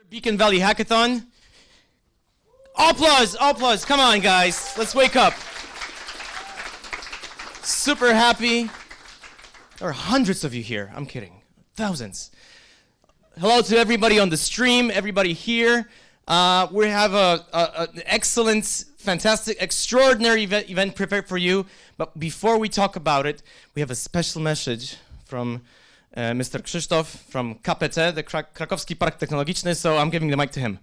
BeaconValley Hackathon. Applause, applause. Come on, guys. Let's wake up. Super happy. There are hundreds of you here. I'm kidding. Thousands. Hello to everybody on the stream, everybody here. We have an excellent, fantastic, extraordinary event prepared for you. But before we talk about it, we have a special message from Mr. Krzysztof from KPT, the Krakowski Park Technologiczny, so I'm giving the mic to him.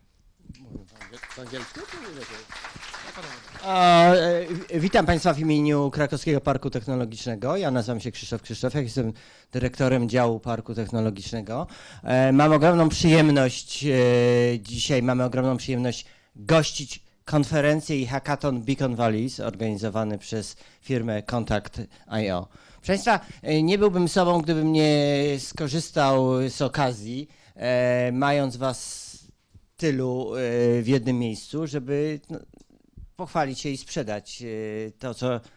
Witam Państwa w imieniu Krakowskiego Parku Technologicznego. Ja nazywam się Krzysztof Krzysztofiak, jestem dyrektorem działu Parku Technologicznego. Mam ogromną przyjemność, dzisiaj mamy ogromną przyjemność gościć konferencję i hackathon BeaconValley organizowany przez firmę Kontakt.io. Proszę Państwa, nie byłbym sobą, gdybym nie skorzystał z okazji, mając Was tylu w jednym miejscu, żeby pochwalić się i sprzedać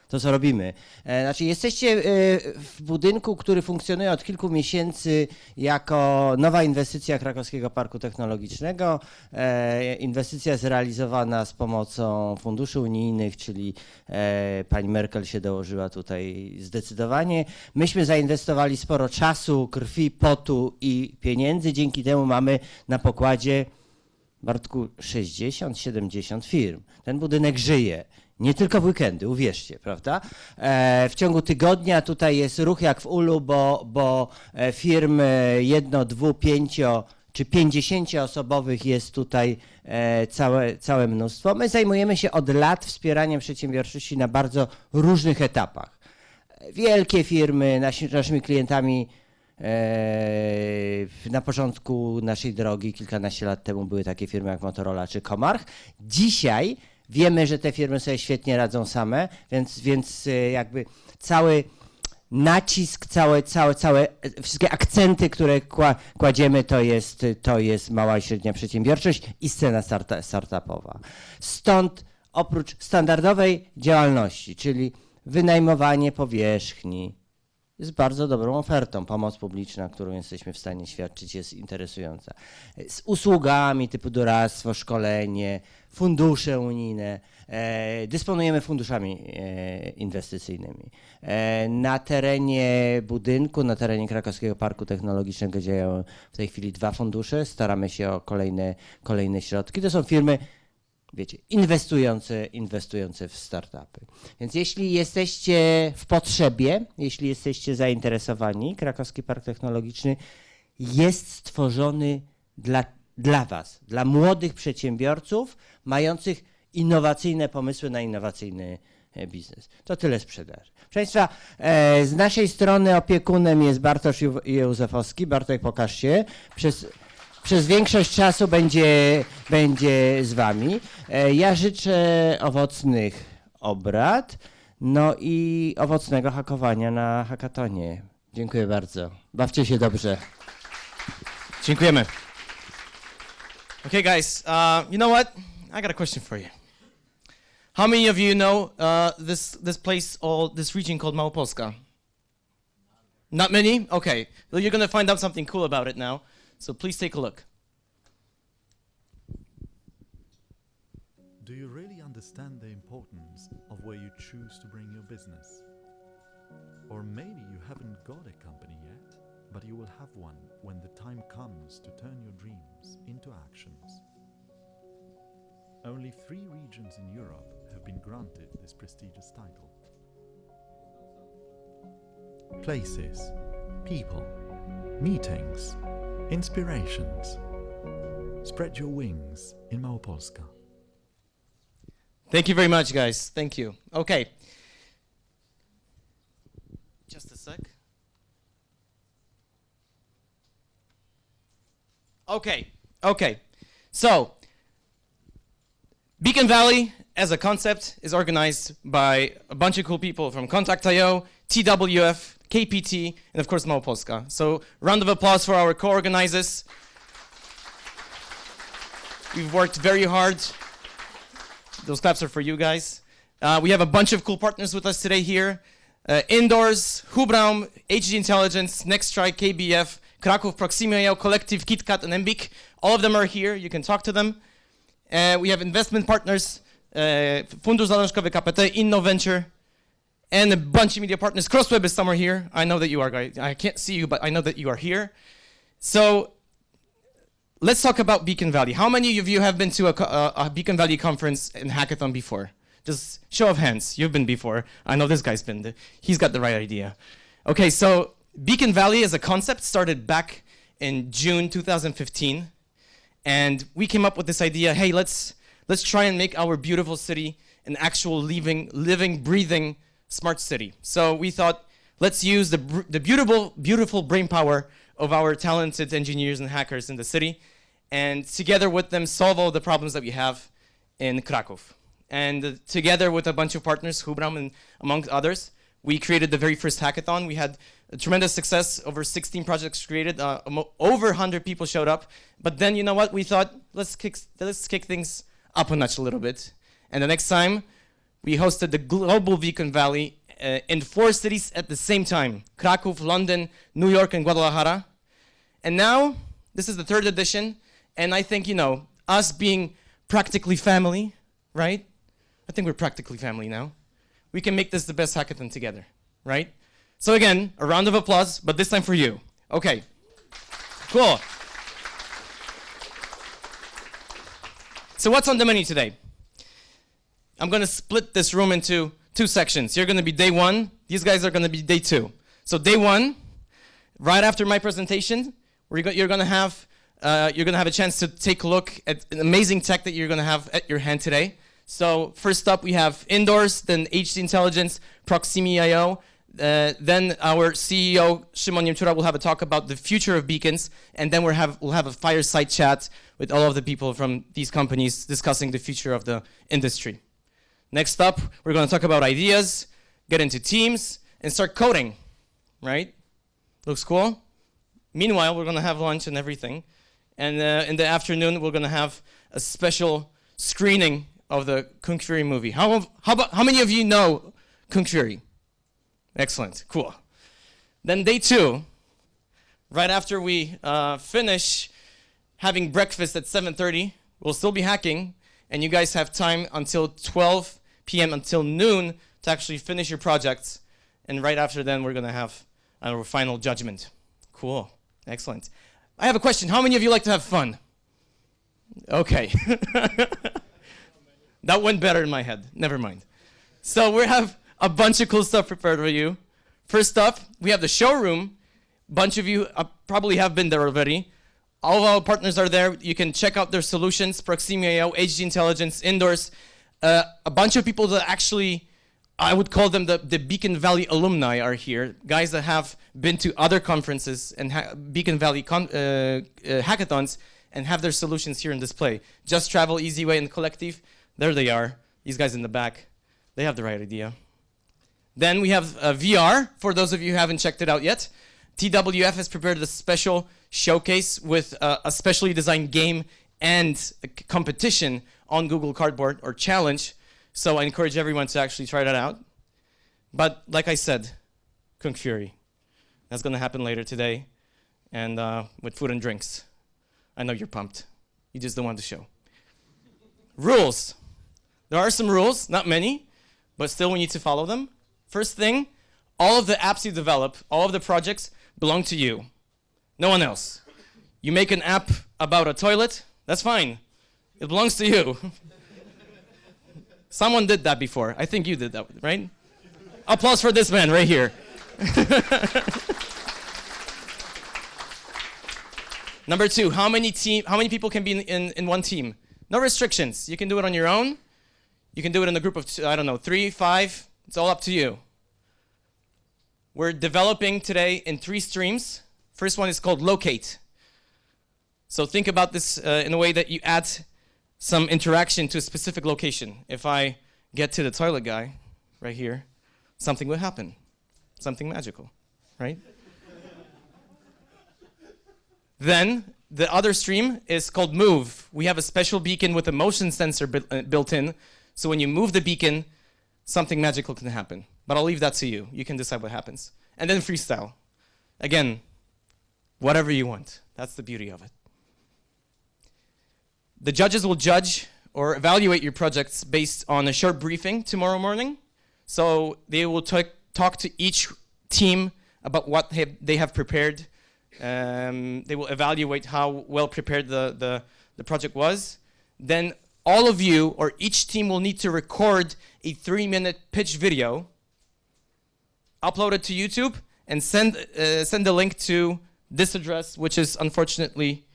to, co robimy. Znaczy, jesteście w budynku, który funkcjonuje od kilku miesięcy jako nowa inwestycja Krakowskiego Parku Technologicznego. Inwestycja zrealizowana z pomocą funduszy unijnych, czyli pani Merkel się dołożyła tutaj zdecydowanie. Myśmy zainwestowali sporo czasu, krwi, potu i pieniędzy. Dzięki temu mamy na pokładzie, Bartku, 60-70 firm. Ten budynek żyje. Nie tylko w weekendy, uwierzcie, prawda? W ciągu tygodnia tutaj jest ruch jak w ulu, bo firm 1, 2, 5 czy 50-osobowych jest tutaj całe mnóstwo. My zajmujemy się od lat wspieraniem przedsiębiorczości na bardzo różnych etapach. Wielkie firmy, naszymi klientami na początku naszej drogi, kilkanaście lat temu, były takie firmy jak Motorola czy Comarch. Dzisiaj wiemy, że te firmy sobie świetnie radzą same, więc jakby cały nacisk, wszystkie akcenty, które kładziemy, to jest mała i średnia przedsiębiorczość i scena startupowa. Stąd oprócz standardowej działalności, czyli wynajmowanie powierzchni, jest bardzo dobrą ofertą. Pomoc publiczna, którą jesteśmy w stanie świadczyć, jest interesująca. Z usługami typu doradztwo, szkolenie, fundusze unijne. Dysponujemy funduszami inwestycyjnymi. Na terenie budynku, na terenie Krakowskiego Parku Technologicznego działają w tej chwili 2 fundusze. Staramy się o kolejne środki. To są firmy, wiecie, inwestujące w startupy. Więc jeśli jesteście w potrzebie, jeśli jesteście zainteresowani, Krakowski Park Technologiczny jest stworzony dla Was, dla młodych przedsiębiorców mających innowacyjne pomysły na innowacyjny biznes. To tyle sprzedaży. Proszę Państwa, z naszej strony opiekunem jest Bartosz Józefowski. Bartek, pokaż się. Przez większość czasu będzie z Wami. Ja życzę owocnych obrad, no i owocnego hakowania na hackathonie. Dziękuję bardzo. Bawcie się dobrze. Dziękujemy. Okay, guys, you know what? I got a question for you. How many of you know this place, this region called Małopolska? Not many? Okay. Well, you're going to find out something cool about it now. So please take a look. Do you really understand the importance of where you choose to bring your business? Or maybe you haven't got a company yet, but you will have one when the time comes to turn your dreams into actions. Only 3 regions in Europe have been granted this prestigious title. Places, people, meetings, inspirations. Spread your wings in Małopolska. Thank you very much, guys. Thank you. Okay. Just a sec. Okay. So, BeaconValley as a concept is organized by a bunch of cool people from Kontakt.io, TWF, KPT, and of course Małopolska. So, round of applause for our co-organizers. We've worked very hard. Those claps are for you guys. We have a bunch of cool partners with us today here. Indoo.rs, Hubraum, HD Intellgience, Nextstrike, KBF, Kraków, Proximio, Collective, KitKat, and Embiq. All of them are here. You can talk to them. We have investment partners, Fundusz Zalążkowy KPT, InnoVenture, and a bunch of media partners. CrossWeb is somewhere here. I know that you are, guys. I can't see you, but I know that you are here. So let's talk about BeaconValley. How many of you have been to a BeaconValley conference and hackathon before? Just show of hands. You've been before. I know this guy's been. He's got the right idea. Okay, so BeaconValley as a concept started back in June 2015. And we came up with this idea, hey, let's try and make our beautiful city an actual living, breathing smart city. So we thought, let's use the beautiful brain power of our talented engineers and hackers in the city, and together with them solve all the problems that we have in Kraków. And together with a bunch of partners, Hubraum and among others, we created the very first hackathon. We had a tremendous success, over 16 projects created, over 100 people showed up. But then, you know what, we thought, let's kick things up a notch a little bit. And the next time, we hosted the global BeaconValley in 4 cities at the same time: Kraków, London, New York, and Guadalajara. And now, this is the 3rd edition, and I think, you know, us being practically family, right? I think we're practically family now. We can make this the best hackathon together, right? So again, a round of applause, but this time for you. Okay, cool. So what's on the menu today? I'm gonna split this room into 2 sections. You're gonna be day 1, these guys are gonna be day 2. So day 1, right after my presentation, you're gonna have a chance to take a look at an amazing tech that you're gonna have at your hand today. So first up we have Indoo.rs, then HD Intellgience, Proximi.io, then our CEO, Szymon Niemczura, will have a talk about the future of beacons, and then we'll have a fireside chat with all of the people from these companies discussing the future of the industry. Next up, we're going to talk about ideas, get into teams, and start coding, right? Looks cool? Meanwhile, we're going to have lunch and everything, and in the afternoon, we're going to have a special screening of the Kung Fury movie. How many of you know Kung Fury? Excellent, cool. Then day 2, right after we finish having breakfast at 7:30, we'll still be hacking, and you guys have time until 12 p.m. until noon to actually finish your projects. And right after then, we're gonna have our final judgment. Cool, excellent. I have a question. How many of you like to have fun? Okay. That went better in my head, never mind. So we have a bunch of cool stuff prepared for you. First up, we have the showroom. A bunch of you probably have been there already. All of our partners are there. You can check out their solutions, Proximi.io, HD Intellgience, Indoo.rs. A bunch of people that actually, I would call them the BeaconValley alumni are here. Guys that have been to other conferences and BeaconValley hackathons and have their solutions here in display. Just Travel, Easyway, and Collective. There they are, these guys in the back. They have the right idea. Then we have VR, for those of you who haven't checked it out yet. TWF has prepared a special showcase with a specially designed game and a competition on Google Cardboard, or challenge. So I encourage everyone to actually try that out. But like I said, Kung Fury. That's gonna happen later today, and with food and drinks. I know you're pumped. You just don't want the show. Rules. There are some rules, not many, but still we need to follow them. First thing, all of the apps you develop, all of the projects belong to you. No one else. You make an app about a toilet, that's fine. It belongs to you. Someone did that before. I think you did that, right? Applause for this man right here. Number 2, how many people can be in one team? No restrictions. You can do it on your own. You can do it in a group of, 3, 5. It's all up to you. We're developing today in 3 streams. First one is called Locate. So think about this in a way that you add some interaction to a specific location. If I get to the toilet guy right here, something will happen. Something magical, right? Then the other stream is called Move. We have a special beacon with a motion sensor built in. So when you move the beacon, something magical can happen. But I'll leave that to you. You can decide what happens. And then Freestyle. Again, whatever you want. That's the beauty of it. The judges will judge or evaluate your projects based on a short briefing tomorrow morning. So they will talk to each team about what they have prepared. They will evaluate how well prepared the project was. Then all of you or each team will need to record a 3-minute pitch video, upload it to YouTube, and send the link to this address, which is unfortunately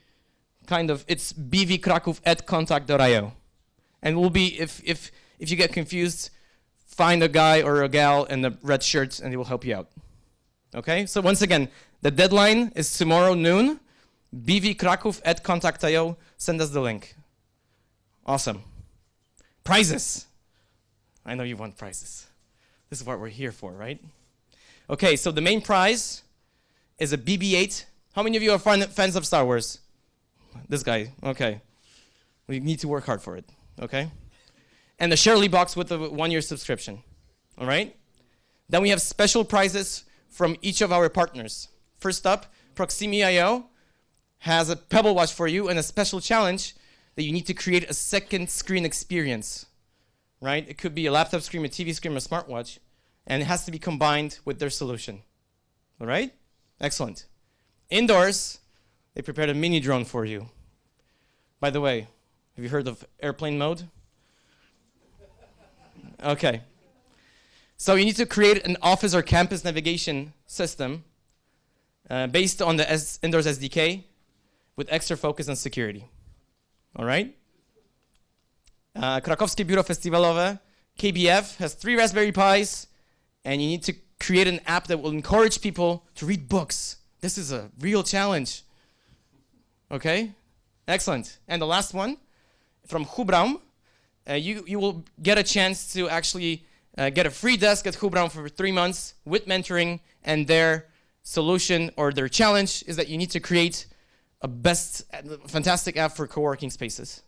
it's bvkraków@kontakt.io. And will be, if you get confused, find a guy or a gal in the red shirts and they will help you out. Okay, so once again, the deadline is tomorrow noon, bvkraków@kontakt.io, send us the link. Awesome. Prizes. I know you want prizes. This is what we're here for, right? Okay, so the main prize is a BB-8. How many of you are fans of Star Wars? This guy, okay. We need to work hard for it, okay? And the Shirley box with a 1-year subscription, all right? Then we have special prizes from each of our partners. First up, Proximi.io has a Pebble Watch for you and a special challenge that you need to create a second screen experience, right? It could be a laptop screen, a TV screen, a smartwatch, and it has to be combined with their solution, all right? Excellent. Indoo.rs, they prepared a mini drone for you. By the way, have you heard of airplane mode? Okay. So you need to create an office or campus navigation system based on the Indoo.rs SDK with extra focus on security. All right? Krakowskie Biuro Festiwalowe, KBF, has 3 Raspberry Pis, and you need to create an app that will encourage people to read books. This is a real challenge. Okay? Excellent. And the last one, from Hubraum, you will get a chance to actually get a free desk at Hubraum for 3 months with mentoring, and their solution or their challenge is that you need to create a fantastic app for co-working spaces.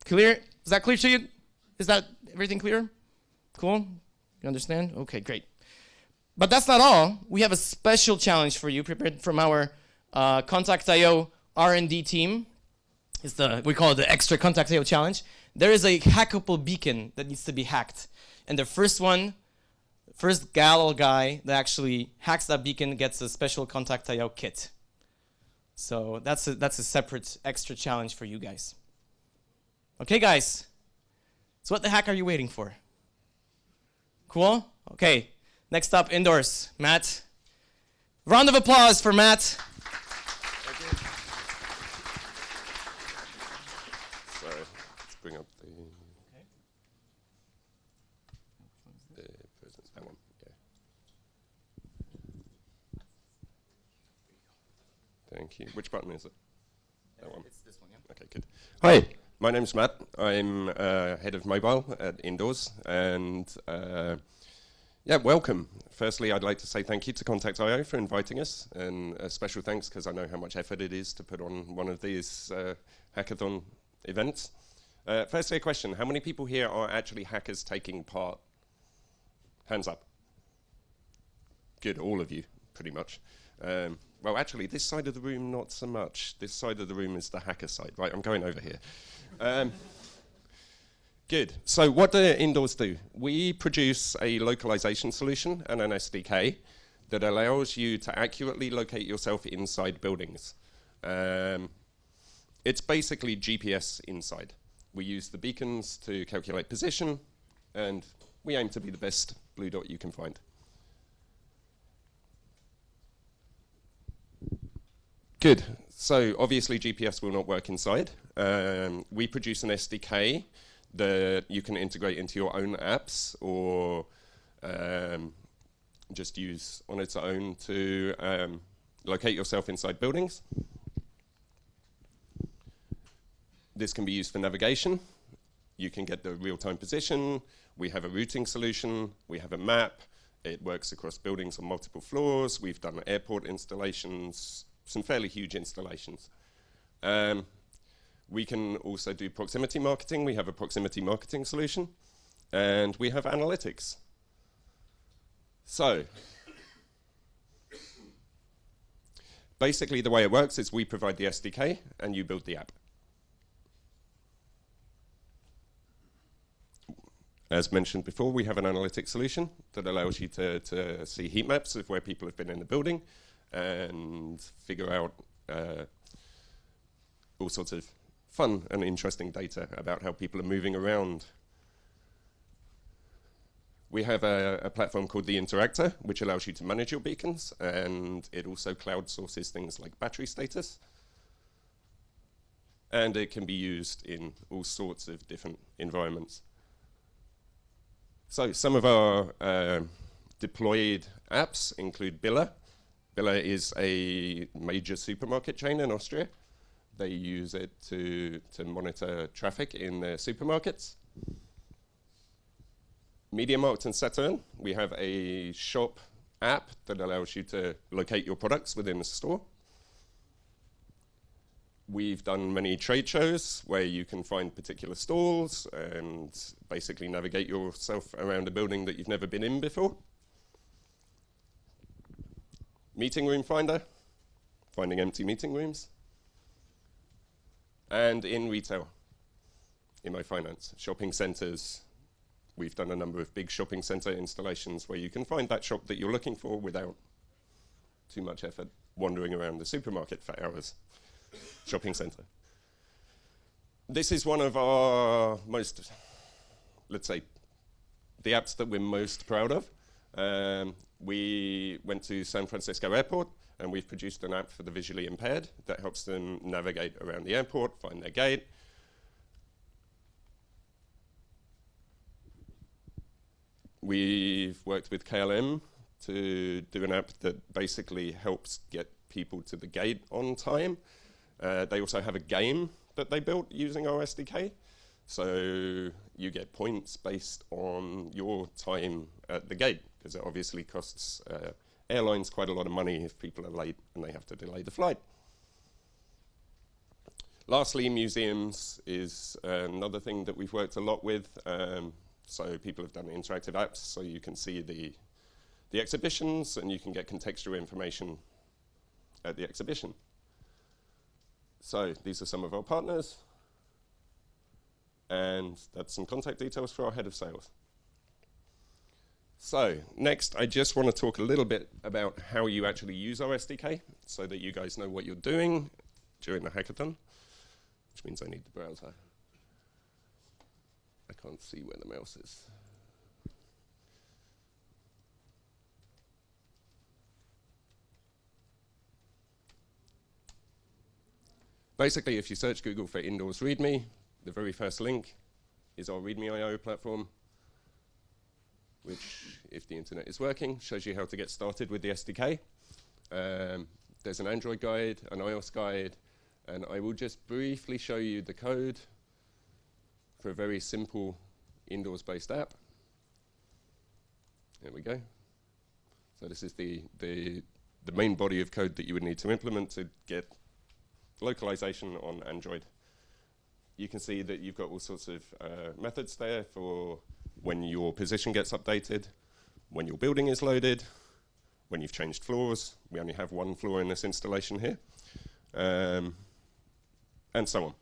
Clear? Is that clear to you? Is that everything clear? Cool? You understand? Okay, great. But that's not all. We have a special challenge for you prepared from our Kontakt.io R&D team. We call it the extra Kontakt.io challenge. There is a hackable beacon that needs to be hacked. And the first gal or guy that actually hacks that beacon gets a special Kontakt.io kit. So that's a separate extra challenge for you guys. Okay, guys. So what the heck are you waiting for? Cool? Okay. Next up, Indoo.rs. Matt. Round of applause for Matt. Thank you. So let's bring up the that one. Yeah. Thank you. Which button is it? That one. It's this one, yeah. Okay, good. Hi, my name's Matt. I'm head of mobile at Indoo.rs, and yeah, welcome. Firstly, I'd like to say thank you to Kontakt.io for inviting us, and a special thanks because I know how much effort it is to put on one of these hackathon events. Firstly, a question. How many people here are actually hackers taking part? Hands up. Good, all of you, pretty much. Well, actually, this side of the room, not so much. This side of the room is the hacker side. Right, I'm going over here. Good. So what do Indoo.rs do? We produce a localization solution and an SDK that allows you to accurately locate yourself inside buildings. It's basically GPS inside. We use the beacons to calculate position, and we aim to be the best blue dot you can find. Good. So obviously GPS will not work inside. We produce an SDK that you can integrate into your own apps or just use on its own to locate yourself inside buildings. This can be used for navigation. You can get the real-time position. We have a routing solution. We have a map. It works across buildings on multiple floors. We've done airport installations, some fairly huge installations. We can also do proximity marketing. We have a proximity marketing solution. And we have analytics. So, Basically, the way it works is we provide the SDK and you build the app. As mentioned before, we have an analytics solution that allows you to see heat maps of where people have been in the building and figure out all sorts of fun and interesting data about how people are moving around. We have a platform called the Interactor, which allows you to manage your beacons, and it also cloud sources things like battery status. And it can be used in all sorts of different environments. So some of our deployed apps include Billa. Billa is a major supermarket chain in Austria. They use it to monitor traffic in their supermarkets. MediaMarkt and Saturn, we have a shop app that allows you to locate your products within the store. We've done many trade shows where you can find particular stalls and basically navigate yourself around a building that you've never been in before. Meeting room finder, finding empty meeting rooms. And in retail, in my finance, shopping centers. We've done a number of big shopping center installations where you can find that shop that you're looking for without too much effort wandering around the supermarket for hours. Shopping center. This is one of our most, let's say, the apps that we're most proud of. We went to San Francisco Airport and we've produced an app for the visually impaired that helps them navigate around the airport, find their gate. We've worked with KLM to do an app that basically helps get people to the gate on time. They also have a game that they built using our SDK. So you get points based on your time at the gate, because it obviously costs airlines quite a lot of money if people are late and they have to delay the flight. Lastly, museums is another thing that we've worked a lot with. So people have done interactive apps, so you can see the exhibitions and you can get contextual information at the exhibition. So these are some of our partners. And that's some contact details for our head of sales. So next, I just want to talk a little bit about how you actually use our SDK so that you guys know what you're doing during the hackathon, which means I need the browser. I can't see where the mouse is. Basically, if you search Google for Indoo.rs README, the very first link is our README.io platform, which, if the internet is working, shows you how to get started with the SDK. There's an Android guide, an iOS guide, and I will just briefly show you the code for a very simple Indoo.rs-based app. There we go. So this is the main body of code that you would need to implement to get localization on Android. You can see that you've got all sorts of methods there for when your position gets updated, when your building is loaded, when you've changed floors. We only have one floor in this installation here, and so on.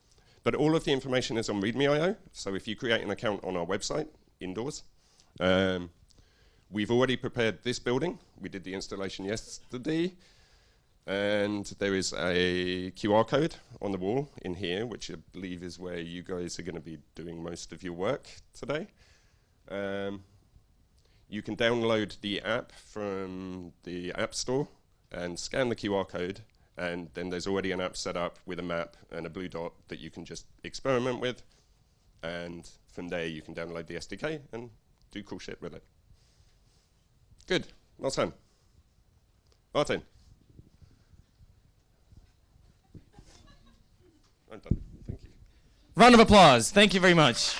But all of the information is on README.io, so if you create an account on our website, Indoo.rs, we've already prepared this building. We did the installation yesterday, and there is a QR code on the wall in here, which I believe is where you guys are going to be doing most of your work today. You can download the app from the App Store and scan the QR code, and then there's already an app set up with a map and a blue dot that you can just experiment with, and from there you can download the SDK and do cool shit with it. Good, well done. Martin. I'm done, thank you. Round of applause, thank you very much.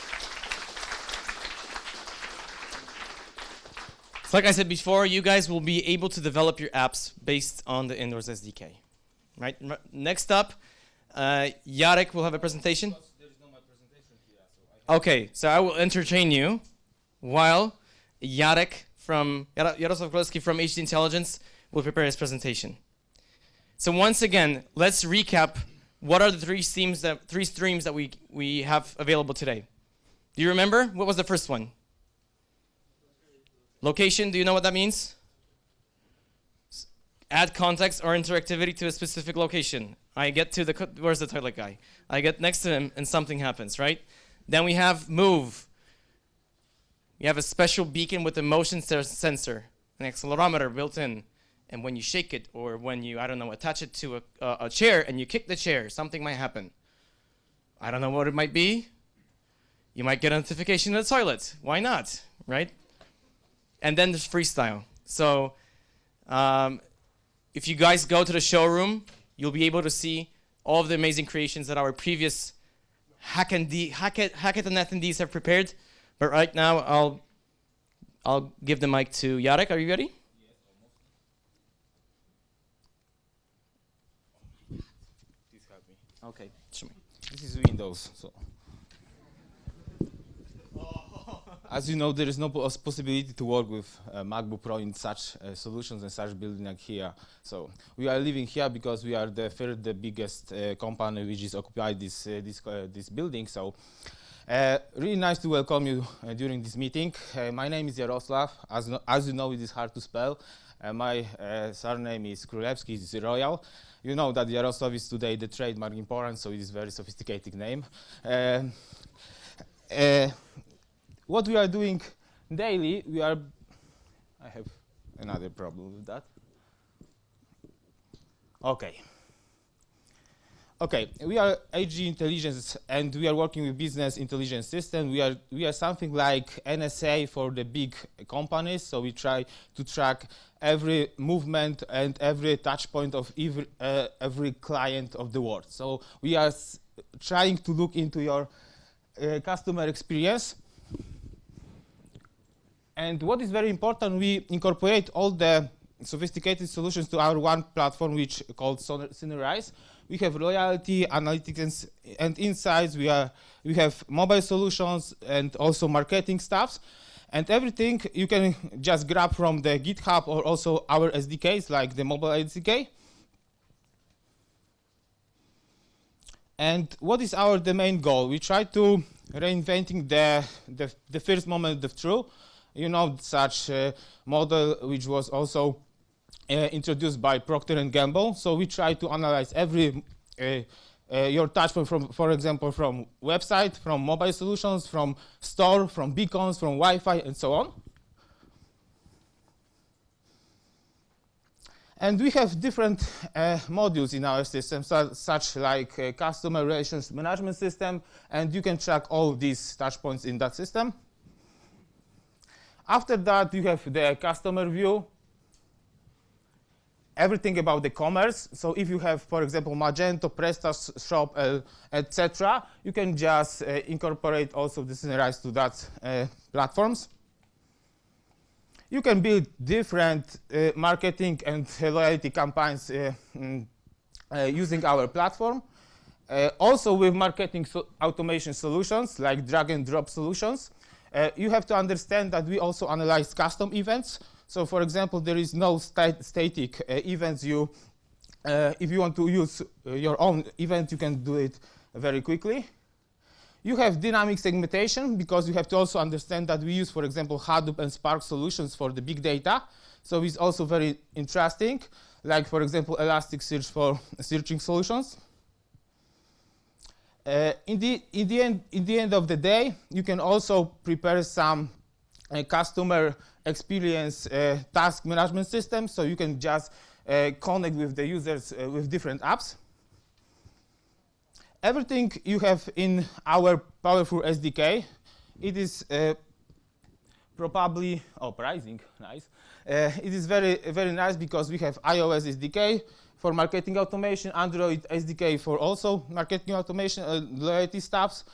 So like I said before, you guys will be able to develop your apps based on the Indoo.rs SDK. Right. Next up, Jarek will have a presentation. Okay, so I will entertain you while Jarek from Jarosław Królewski from HD Intellgience will prepare his presentation. So once again, let's recap. What are the three streams that we have available today? Do you remember? What was the first one? Location, do you know what that means? Add context or interactivity to a specific location. I get to where's the toilet guy? I get next to him and something happens, right? Then we have move. You have a special beacon with a motion sensor, an accelerometer built in. And when you shake it or when you, I don't know, attach it to a chair and you kick the chair, something might happen. I don't know what it might be. You might get a notification in the toilet. Why not, right? And then there's freestyle. So if you guys go to the showroom, you'll be able to see all of the amazing creations that our previous hackathon attendees have prepared. But right now, I'll give the mic to Jarek. Are you ready? Yes, almost. Please help me. Okay. Show me. This is Windows. So, as you know, there is no possibility to work with MacBook Pro in such solutions and such building like here. So we are living here because we are the biggest company which is occupied this building. So really nice to welcome you during this meeting. My name is Jaroslav. As you know, it is hard to spell. My surname is Królewski, it's royal. You know that Jaroslav is today the trademark in Poland, so it is a very sophisticated name. What we are doing daily, I have another problem with that. Okay, we are HG Intellgience and we are working with business intelligence system. We are something like NSA for the big companies, so we try to track every movement and every touch point of every client of the world. So we are trying to look into your customer experience. And what is very important, we incorporate all the sophisticated solutions to our one platform, which is called Synerise. We have loyalty, analytics, and insights. We have mobile solutions and also marketing stuffs. And everything you can just grab from the GitHub or also our SDKs, like the mobile SDK. And what is the main goal? We try to reinventing the first moment of truth. You know, such model which was also introduced by Procter & Gamble. So we try to analyze every your touchpoint from, for example, from website, from mobile solutions, from store, from beacons, from Wi-Fi, and so on. And we have different modules in our system, such like customer relations management system, and you can track all these touchpoints in that system. After that, you have the customer view, everything about the commerce. So if you have, for example, Magento, PrestaShop, etc., you can just incorporate also the Synerise to that platforms. You can build different marketing and loyalty campaigns using our platform. Also with marketing automation solutions like drag and drop solutions. You have to understand that we also analyze custom events. So for example, there is no static events. If you want to use your own event, you can do it very quickly. You have dynamic segmentation because you have to also understand that we use, for example, Hadoop and Spark solutions for the big data. So it's also very interesting, like for example, Elasticsearch for searching solutions. In the end of the day, you can also prepare some customer experience task management system, so you can just connect with the users with different apps. Everything you have in our powerful SDK, it is probably pricing, nice. It is very, very nice because we have iOS SDK for marketing automation, Android SDK for also marketing automation, loyalty stuffs.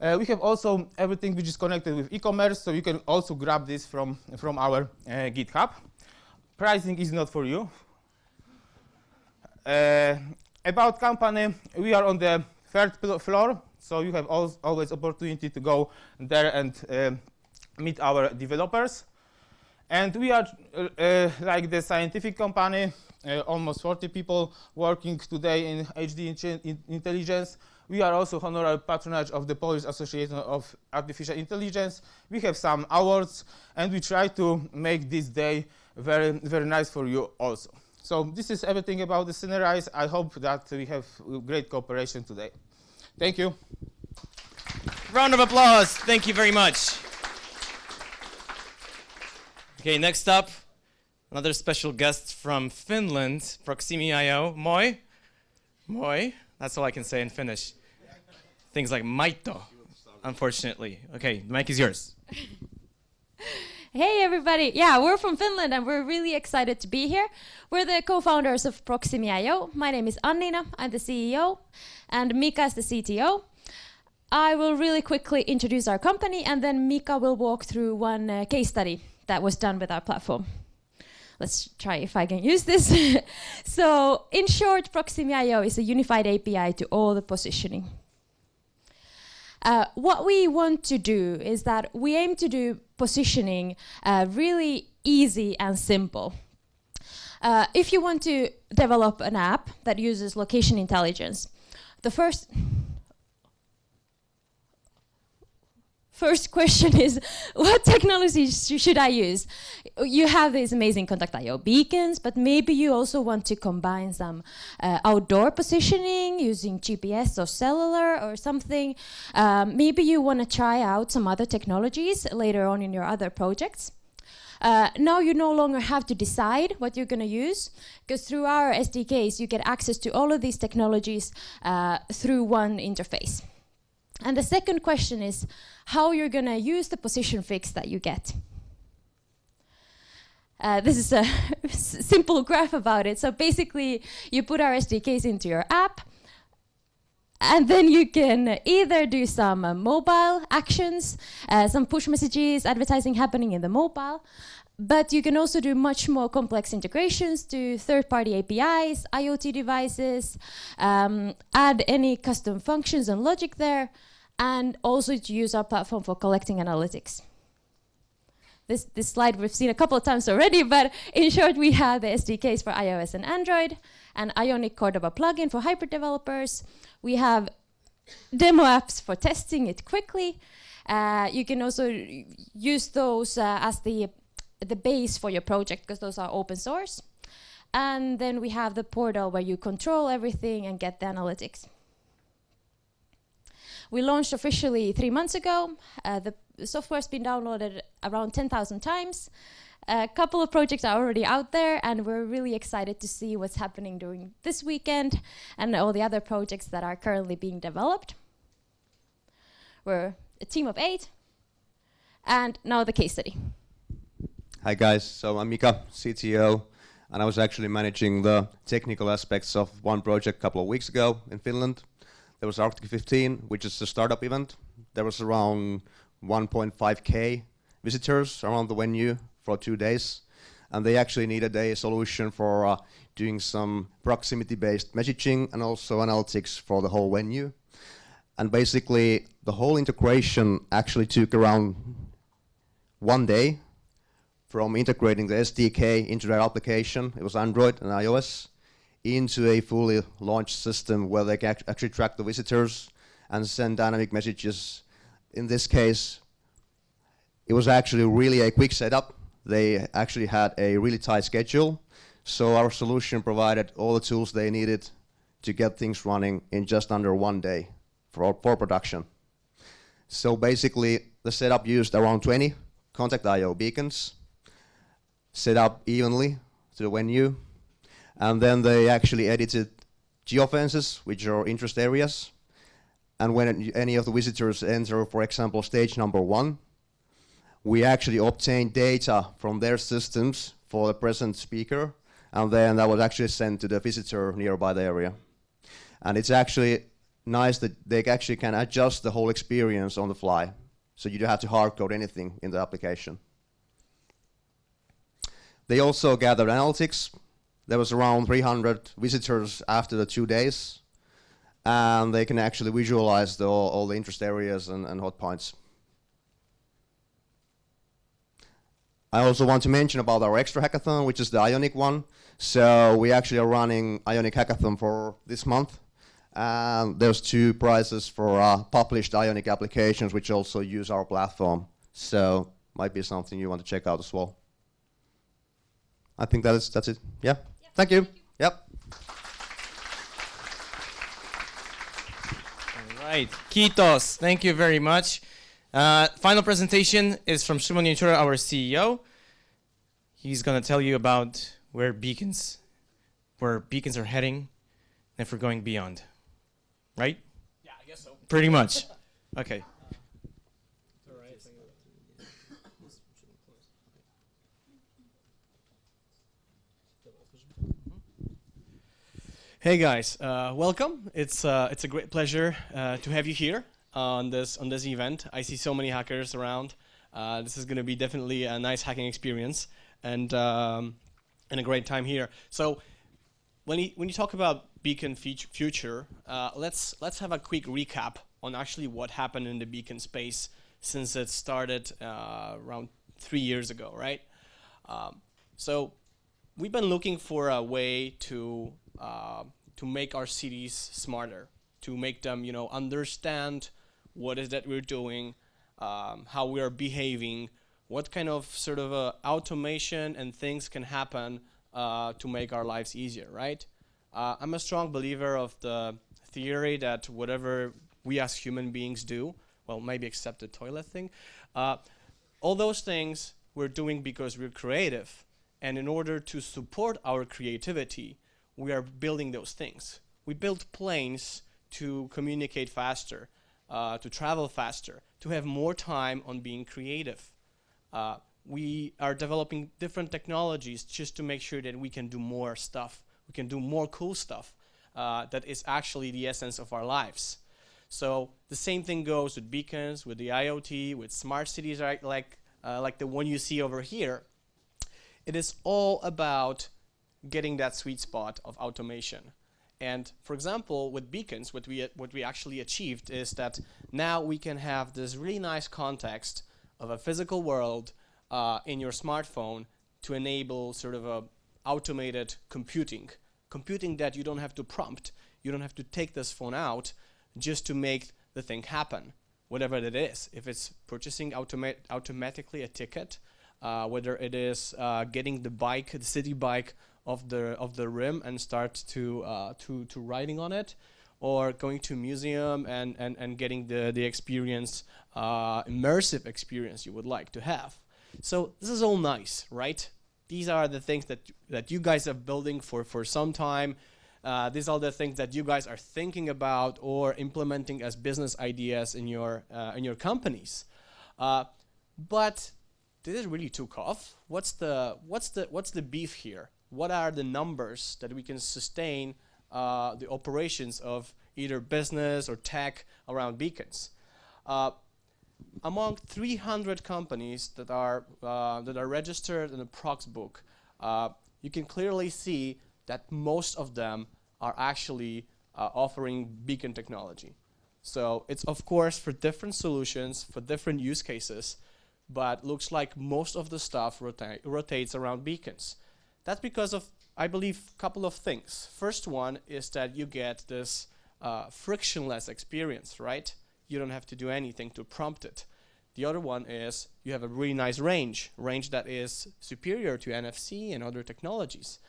We have also everything which is connected with e-commerce, so you can also grab this from our GitHub. Pricing is not for you. About company, we are on the third floor, so you have always opportunity to go there and meet our developers. And we are like the scientific company, almost 40 people working today in HD Intelligence. We are also honorary patronage of the Polish Association of Artificial Intelligence. We have some awards, and we try to make this day very, very nice for you also. So this is everything about the Synerize. I hope that we have great cooperation today. Thank you. Round of applause. Thank you very much. Okay, next up, another special guest from Finland, Proximi.io. Moi. Moi. That's all I can say in Finnish. Things like maito, unfortunately. Okay, the mic is yours. Hey everybody, yeah, we're from Finland and we're really excited to be here. We're the co-founders of Proximi.io. My name is Annina, I'm the CEO, and Mika is the CTO. I will really quickly introduce our company and then Mika will walk through one case study that was done with our platform. Let's try if I can use this. So, in short, Proximi.io is a unified API to all the positioning. What we want to do is that we aim to do positioning really easy and simple. If you want to develop an app that uses location intelligence, the first question is, what technologies should I use? You have these amazing Kontakt.io beacons, but maybe you also want to combine some outdoor positioning using GPS or cellular or something. Maybe you want to try out some other technologies later on in your other projects. Now you no longer have to decide what you're going to use, because through our SDKs you get access to all of these technologies through one interface. And the second question is how you're going to use the position fix that you get. This is a simple graph about it. So basically, you put our SDKs into your app, and then you can either do some mobile actions, some push messages, advertising happening in the mobile, but you can also do much more complex integrations to third-party APIs, IoT devices, add any custom functions and logic there, and also to use our platform for collecting analytics. This slide we've seen a couple of times already, but in short, we have the SDKs for iOS and Android, and Ionic Cordova plugin for hyper developers. We have demo apps for testing it quickly. You can also use those as the base for your project, because those are open source. And then we have the portal where you control everything and get the analytics. We launched officially 3 months ago. The software's been downloaded around 10,000 times. A couple of projects are already out there, and we're really excited to see what's happening during this weekend and all the other projects that are currently being developed. We're a team of 8. And now the case study. Hi guys, so I'm Mika, CTO, and I was actually managing the technical aspects of one project a couple of weeks ago in Finland. There was Arctic 15, which is a startup event. There was around 1.5k visitors around the venue for 2 days, and they actually needed a solution for doing some proximity-based messaging and also analytics for the whole venue. And basically, the whole integration actually took around 1 day from integrating the SDK into their application. It was Android and iOS, into a fully launched system where they can actually track the visitors and send dynamic messages. In this case, it was actually really a quick setup. They actually had a really tight schedule, so our solution provided all the tools they needed to get things running in just under 1 day for production. So basically, the setup used around 20 Kontakt.io beacons, set up evenly to the venue, and then they actually edited geofences, which are interest areas. And when any of the visitors enter, for example, stage number 1, we actually obtained data from their systems for the present speaker, and then that was actually sent to the visitor nearby the area. And it's actually nice that they actually can adjust the whole experience on the fly, so you don't have to hard code anything in the application. They also gathered analytics. There was around 300 visitors after the 2 days, and they can actually visualize all the interest areas and hot points. I also want to mention about our extra hackathon, which is the Ionic one. So we actually are running Ionic hackathon for this month. There's 2 prizes for published Ionic applications which also use our platform. So might be something you want to check out as well. I think that's it. Yeah. Thank you. Yep. All right. Kiitos. Thank you very much. Final presentation is from Szymon Jęczura, our CEO. He's going to tell you about where beacons are heading and if we're going beyond. Right? Yeah, I guess so. Pretty much. Okay. Hey guys, welcome. It's a great pleasure to have you here on this event. I see so many hackers around. This is going to be definitely a nice hacking experience and a great time here. So when you talk about Beacon future, let's have a quick recap on actually what happened in the Beacon space since it started around 3 years ago, right? So we've been looking for a way to make our cities smarter, to make them, understand what is that we're doing, how we are behaving, what kind of sort of automation and things can happen to make our lives easier, right? I'm a strong believer of the theory that whatever we as human beings do, well, maybe except the toilet thing, all those things we're doing because we're creative. And in order to support our creativity, we are building those things. We build planes to communicate faster, to travel faster, to have more time on being creative. We are developing different technologies just to make sure that we can do more stuff. We can do more cool stuff that is actually the essence of our lives. So the same thing goes with beacons, with the IoT, with smart cities, right? like the one you see over here. It is all about getting that sweet spot of automation. And for example, with beacons, what we actually achieved is that now we can have this really nice context of a physical world in your smartphone to enable sort of a automated computing that you don't have to prompt. You don't have to take this phone out just to make the thing happen, whatever it is. If it's purchasing automatically a ticket, whether it is getting the city bike of the rim and start to riding on it, or going to a museum and getting the experience, immersive experience you would like to have. So this is all nice, right? These are the things that you guys are building for some time. These are the things that you guys are thinking about or implementing as business ideas in your companies. But did it really took off? What's the beef here? What are the numbers that we can sustain the operations of either business or tech around beacons? Among 300 companies that are registered in the Prox book, you can clearly see that most of them are actually offering beacon technology. So it's of course for different solutions, for different use cases, but looks like most of the stuff rotates around beacons. That's because of, I believe, a couple of things. First one is that you get this frictionless experience, right? You don't have to do anything to prompt it. The other one is you have a really nice range that is superior to NFC and other technologies.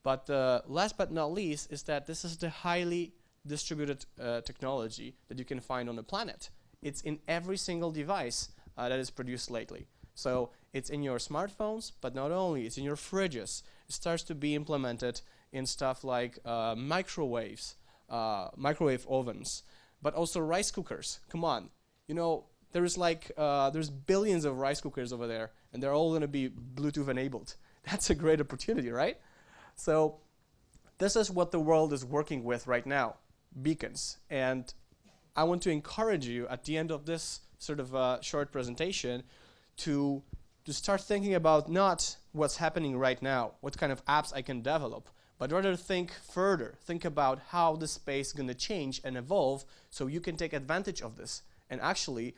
But last but not least is that this is the highly distributed technology that you can find on the planet. It's in every single device that is produced lately. So it's in your smartphones, but not only, it's in your fridges. It starts to be implemented in stuff like microwave ovens, but also rice cookers. Come on, there's billions of rice cookers over there, and they're all going to be Bluetooth enabled. That's a great opportunity, right? So this is what the world is working with right now, beacons. And I want to encourage you at the end of this sort of short presentation to start thinking about not what's happening right now, what kind of apps I can develop, but rather think further. Think about how the space is going to change and evolve so you can take advantage of this and actually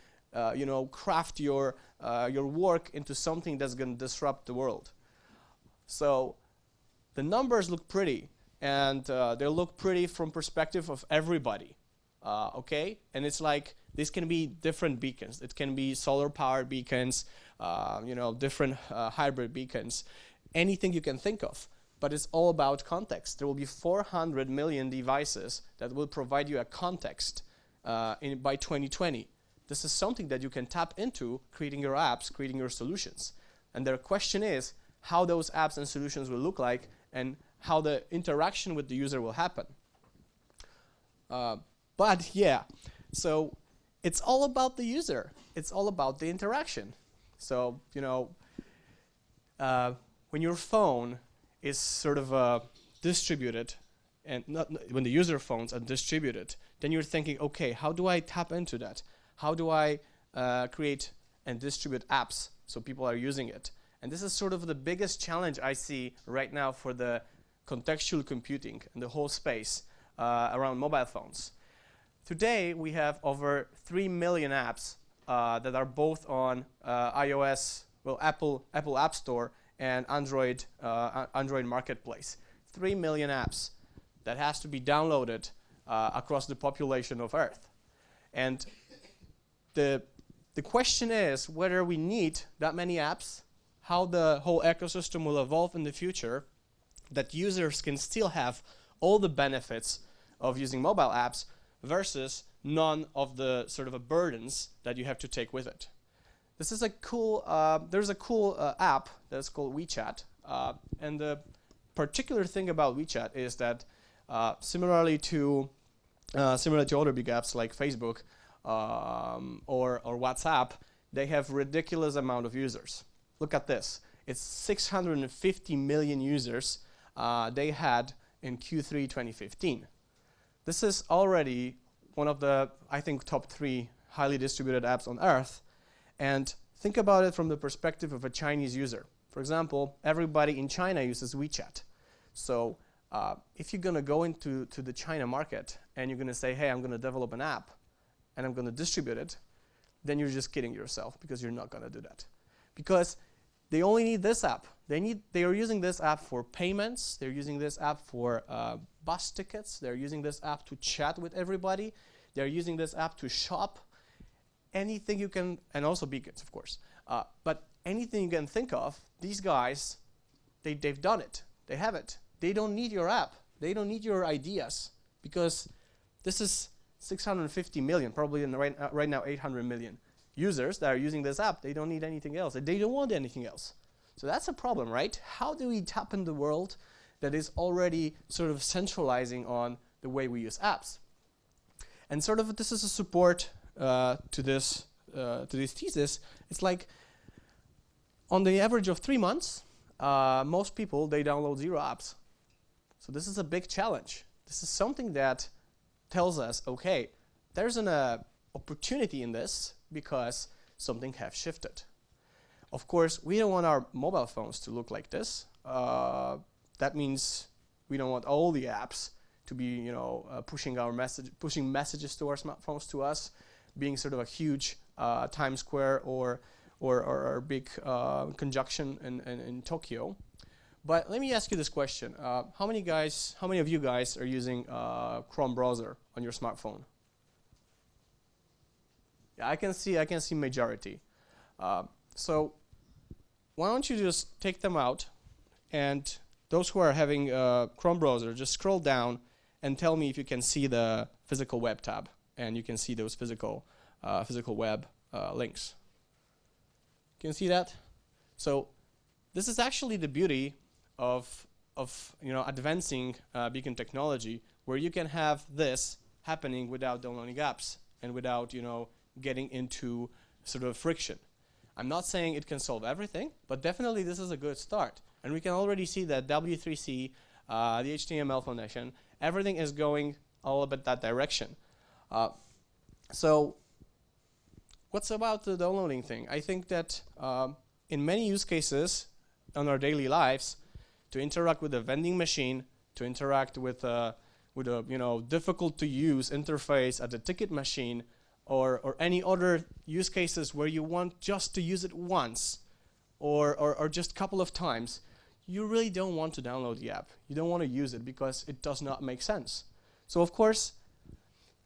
craft your work into something that's going to disrupt the world. So the numbers look pretty, and they look pretty from perspective of everybody, okay? And it's like, this can be different beacons. It can be solar-powered beacons, different hybrid beacons, anything you can think of. But it's all about context. There will be 400 million devices that will provide you a context by 2020. This is something that you can tap into, creating your apps, creating your solutions. And the question is how those apps and solutions will look like and how the interaction with the user will happen. But yeah, so it's all about the user. It's all about the interaction. So, when your phone is sort of distributed, and when the user phones are distributed, then you're thinking, okay, how do I tap into that? How do I create and distribute apps so people are using it? And this is sort of the biggest challenge I see right now for the contextual computing and the whole space around mobile phones. Today, we have over 3 million apps that are both on iOS, Apple App Store and Android Marketplace. 3 million apps that has to be downloaded across the population of Earth. And the question is whether we need that many apps, how the whole ecosystem will evolve in the future, that users can still have all the benefits of using mobile apps versus none of the sort of burdens that you have to take with it. This is a cool, there's a cool app that's called WeChat. And the particular thing about WeChat is that similarly to other big apps like Facebook or WhatsApp, they have ridiculous amount of users. Look at this. It's 650 million users they had in Q3 2015. This is already one of the, I think, top 3 highly distributed apps on Earth. And think about it from the perspective of a Chinese user. For example, everybody in China uses WeChat. So if you're going to go into the China market and you're going to say, hey, I'm going to develop an app and I'm going to distribute it, then you're just kidding yourself because you're not going to do that. Because they only need this app. They are using this app for payments. They're using this app for bus tickets. They're using this app to chat with everybody. They're using this app to shop. Anything you can, and also beacons, of course. But anything you can think of, these guys, they've done it. They have it. They don't need your app. They don't need your ideas because this is 650 million, probably right now 800 million users that are using this app. They don't need anything else. They don't want anything else. So that's a problem, right? How do we tap in the world that is already sort of centralizing on the way we use apps? And sort of this is a support to this thesis. It's like on the average of 3 months, most people, they download 0 apps. So this is a big challenge. This is something that tells us, okay, there's an opportunity in this because something has shifted. Of course, we don't want our mobile phones to look like this. That means we don't want all the apps to be, pushing messages to our smartphones to us, being sort of a huge Times Square or big conjunction in Tokyo. But let me ask you this question: how many of you guys are using Chrome browser on your smartphone? Yeah, I can see majority. So why don't you just take them out, and those who are having Chrome browser, just scroll down and tell me if you can see the physical web tab, and you can see those physical web links. Can you see that? So this is actually the beauty of advancing beacon technology, where you can have this happening without downloading apps and without getting into sort of friction. I'm not saying it can solve everything, but definitely this is a good start. And we can already see that W3C, the HTML Foundation, everything is going all about that direction. So what's about the downloading thing? I think that in many use cases on our daily lives, to interact with a vending machine, to interact with a difficult to use interface at the ticket machine, or any other use cases where you want just to use it once or just a couple of times, you really don't want to download the app. You don't want to use it because it does not make sense. So of course,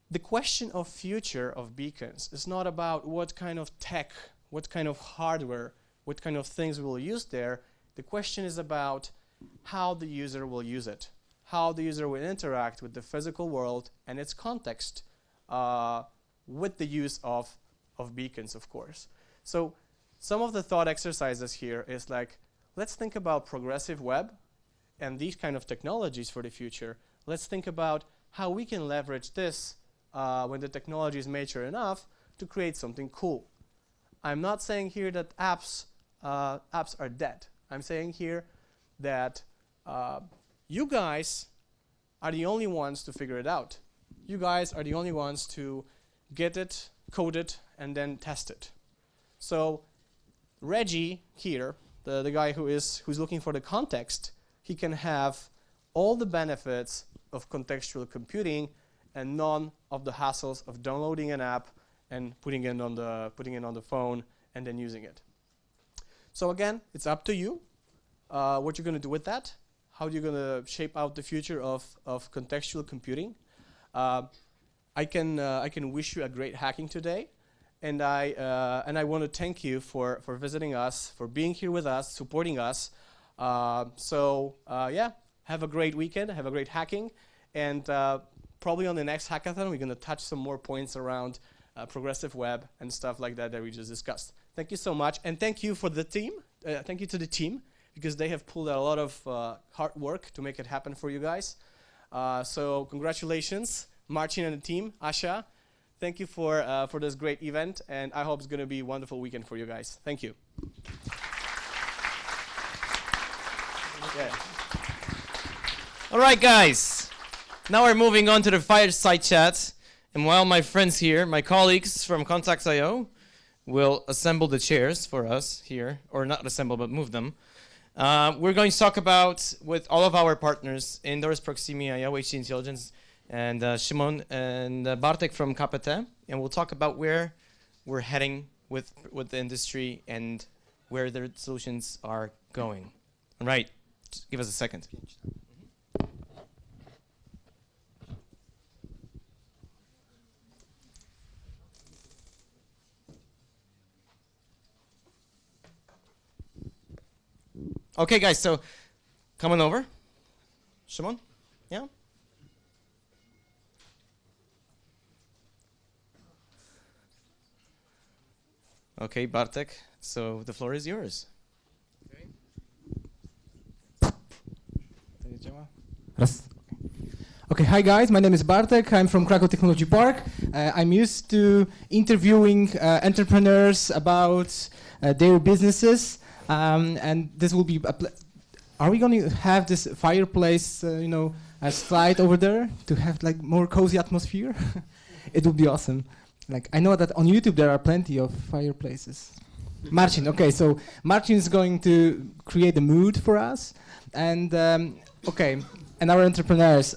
the question of future of beacons is not about what kind of tech, what kind of hardware, what kind of things we'll use there. The question is about how the user will use it, how the user will interact with the physical world and its context with the use of beacons, of course. So some of the thought exercises here is like, let's think about progressive web and these kind of technologies for the future. Let's think about how we can leverage this when the technology is mature enough to create something cool. I'm not saying here that apps are dead. I'm saying here that you guys are the only ones to figure it out. You guys are the only ones to get it, code it, and then test it. So Reggie here, the guy who's looking for the context, he can have all the benefits of contextual computing and none of the hassles of downloading an app and putting it on the phone and then using it. So again, it's up to you what you're going to do with that. How you're going to shape out the future of contextual computing. I can wish you a great hacking today. And I want to thank you for visiting us, for being here with us, supporting us. Yeah, have a great weekend, have a great hacking, and probably on the next hackathon we're going to touch some more points around progressive web and stuff like that we just discussed. Thank you so much, and thank you for the team. Thank you to the team because they have pulled out a lot of hard work to make it happen for you guys. So congratulations, Marcin and the team, Asha. Thank you for this great event, and I hope it's going to be a wonderful weekend for you guys. Thank you. Okay. All right, guys. Now we're moving on to the Fireside chat. And while my friends here, my colleagues from Kontakt.io, will assemble the chairs for us here, or not assemble, but move them, we're going to talk about, with all of our partners, Indoo.rs, Proximia, Intellgience, and Szymon and Bartek from KPT, and we'll talk about where we're heading with the industry and where their solutions are going. All right, just give us a second. Okay, guys, so come on over. Szymon, yeah? Okay, Bartek, so the floor is yours. Okay, hi guys, my name is Bartek, I'm from Krakow Technology Park. I'm used to interviewing entrepreneurs about their businesses, and this will be, are we going to have this fireplace, a slide over there to have like more cozy atmosphere? It would be awesome. Like, I know that on YouTube there are plenty of fireplaces. Marcin, okay, so Marcin is going to create the mood for us. And, okay, and our entrepreneurs.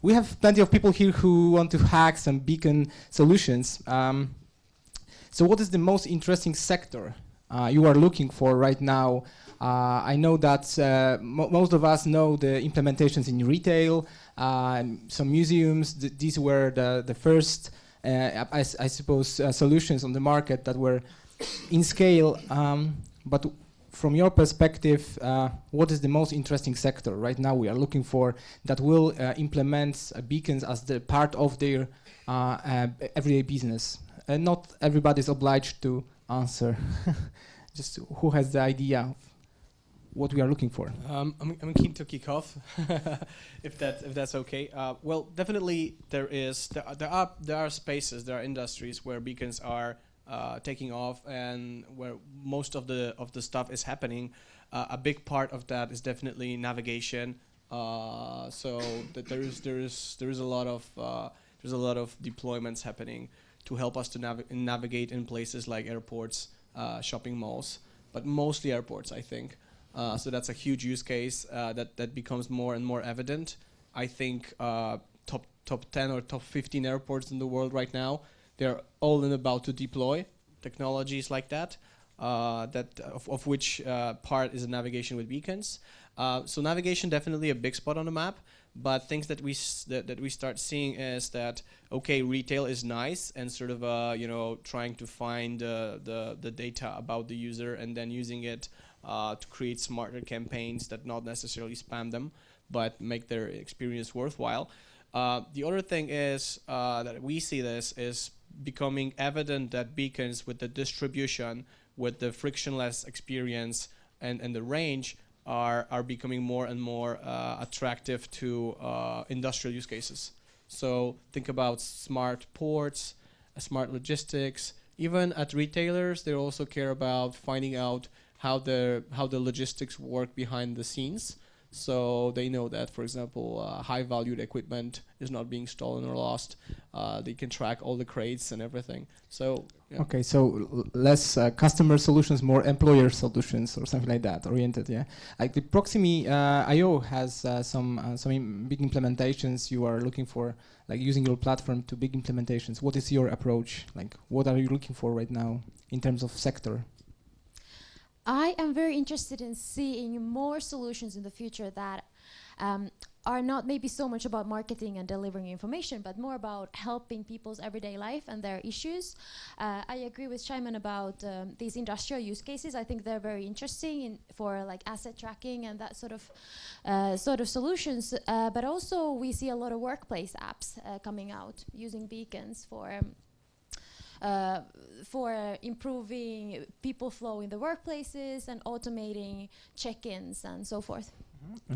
We have plenty of people here who want to hack some beacon solutions. So what is the most interesting sector you are looking for right now? I know that most of us know the implementations in retail, some museums. These were the first I suppose, solutions on the market that were in scale. But from your perspective, what is the most interesting sector right now we are looking for that will implement beacons as the part of their everyday business? And not everybody is obliged to answer. Just who has the idea of what we are looking for? I'm keen to kick off, if that's okay. Well, definitely there are spaces, there are industries where beacons are taking off, and where most of the stuff is happening. A big part of that is definitely navigation. So that there is a lot of deployments happening to help us to navigate in places like airports, shopping malls, but mostly airports, I think. So that's a huge use case that becomes more and more evident. I think top 10 or top 15 airports in the world right now. They're all in about to deploy technologies like that, of which part is navigation with beacons. So navigation definitely a big spot on the map. But things that we start seeing is that, okay, retail is nice and sort of trying to find the data about the user and then using it to create smarter campaigns that not necessarily spam them, but make their experience worthwhile. The other thing is that we see this is becoming evident that beacons with the distribution, with the frictionless experience and the range are becoming more and more attractive to industrial use cases. So think about smart ports, smart logistics. Even at retailers, they also care about finding out how the logistics work behind the scenes. So they know that, for example, high-valued equipment is not being stolen or lost. They can track all the crates and everything. So yeah. Okay, so less customer solutions, more employer solutions, or something like that, oriented. Yeah, like the Proximi.io has some big implementations. You are looking for, like, using your platform to big implementations. What is your approach? Like, what are you looking for right now in terms of sector? I am very interested in seeing more solutions in the future that are not maybe so much about marketing and delivering information, but more about helping people's everyday life and their issues. I agree with Shimon about these industrial use cases. I think they're very interesting for like asset tracking and that sort of solutions. But also we see a lot of workplace apps coming out using beacons for improving people flow in the workplaces and automating check-ins and so forth.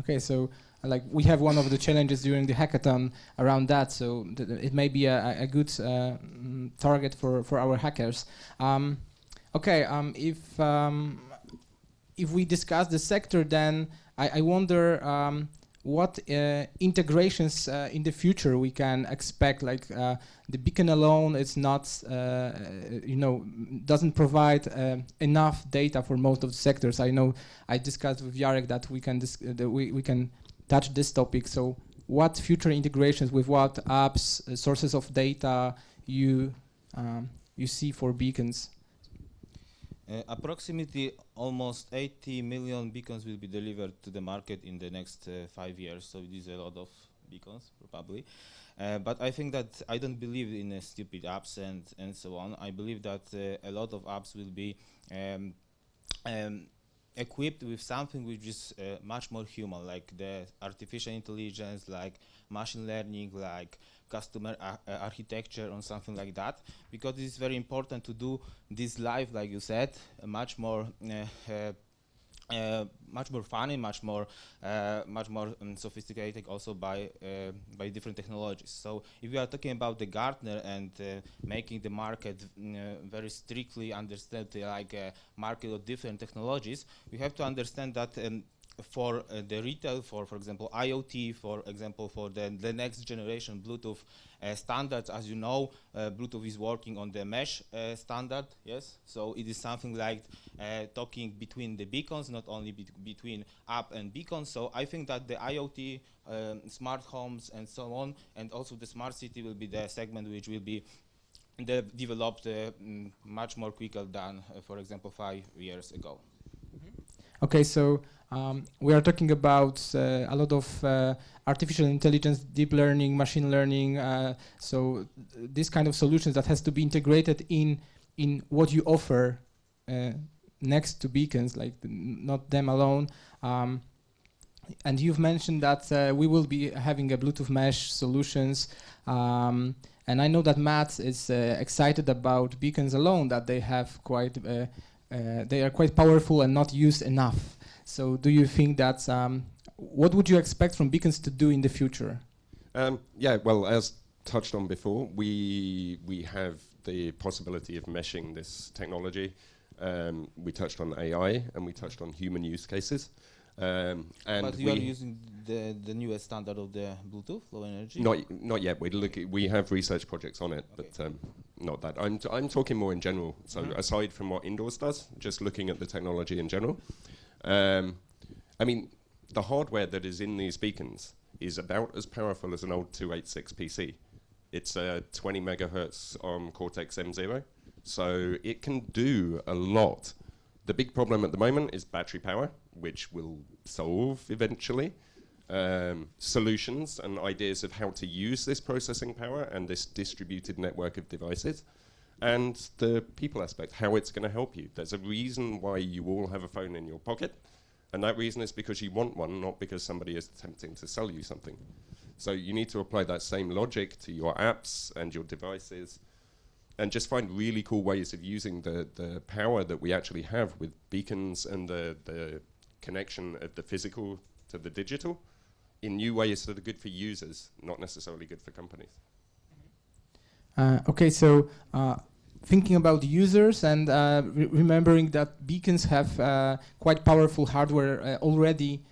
Okay, so like we have one of the challenges during the hackathon around that, so it may be a good target for our hackers. If we discuss the sector, then I wonder what integrations in the future we can expect. Like the beacon alone is not, doesn't provide enough data for most of the sectors. I know I discussed with Jarek that we can touch this topic. So what future integrations with what apps, sources of data you see for beacons? Approximately almost 80 million beacons will be delivered to the market in the next 5 years, so it is a lot of beacons, probably. But I think that I don't believe in stupid apps and so on. I believe that a lot of apps will be equipped with something which is much more human, like the artificial intelligence, like machine learning, like customer architecture or something like that, because it's very important to do this life, like you said, much more funny, much more sophisticated, also by different technologies. So if we are talking about the Gartner and making the market very strictly understand like a market of different technologies, we have to understand that for the retail, for example IoT, for example for the next generation Bluetooth standards, as you know, Bluetooth is working on the mesh standard, yes? So it is something like talking between the beacons, not only between app and beacons. So I think that the IoT, smart homes and so on, and also the smart city will be the segment which will be developed much more quicker than, for example, 5 years ago. Okay, so we are talking about a lot of artificial intelligence, deep learning, machine learning. So this kind of solutions that has to be integrated in what you offer next to beacons, like not them alone. And you've mentioned that we will be having a Bluetooth mesh solutions. And I know that Matt is excited about beacons alone, that they have quite they are quite powerful and not used enough. So do you think that, what would you expect from beacons to do in the future? Yeah, well, as touched on before, we have the possibility of meshing this technology. We touched on AI and we touched on human use cases. And but you are using the newest standard of the Bluetooth, low energy? Not yet. We have research projects on it, okay. But not that. I'm talking more in general. So aside from what Indoo.rs does, just looking at the technology in general. I mean, the hardware that is in these beacons is about as powerful as an old 286 PC. It's a 20 megahertz on Cortex M0, so it can do a lot. The big problem at the moment is battery power, which will solve eventually. Solutions and ideas of how to use this processing power and this distributed network of devices, and the people aspect, how it's going to help you. There's a reason why you all have a phone in your pocket, and that reason is because you want one, not because somebody is attempting to sell you something. So you need to apply that same logic to your apps and your devices, and just find really cool ways of using the power that we actually have with beacons and the connection of the physical to the digital in new ways that are good for users, not necessarily good for companies. Okay, so thinking about the users and remembering that beacons have quite powerful hardware already,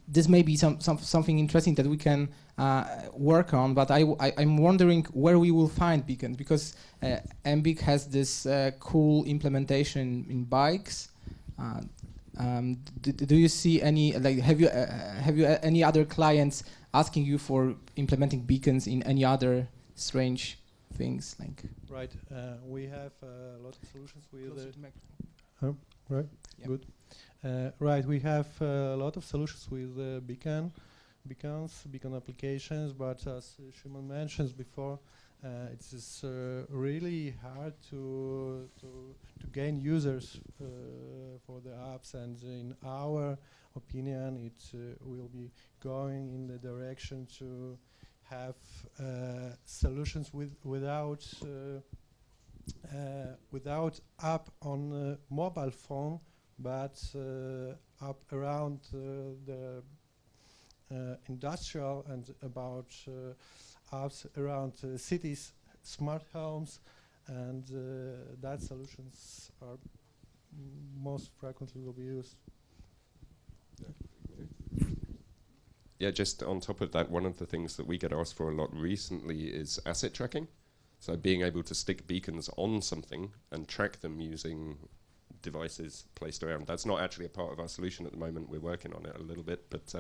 this may be something interesting that we can work on, but I'm wondering where we will find beacons, because Embiq has this cool implementation in bikes. Do you see any, like, have you any other clients asking you for implementing beacons in any other strange things, like? Right. We have a lot of solutions with. Right. Yep. Good. Right. We have a lot of solutions with beacon applications, but as Shimon mentions before, it is really hard to gain users for the apps, and in our opinion, it will be going in the direction to have solutions without app on mobile phone, but up around the industrial and about apps around cities, smart homes, and that solutions are most frequently will be used. Yeah, just on top of that, one of the things that we get asked for a lot recently is asset tracking. So being able to stick beacons on something and track them using devices placed around. That's not actually a part of our solution at the moment. We're working on it a little bit, but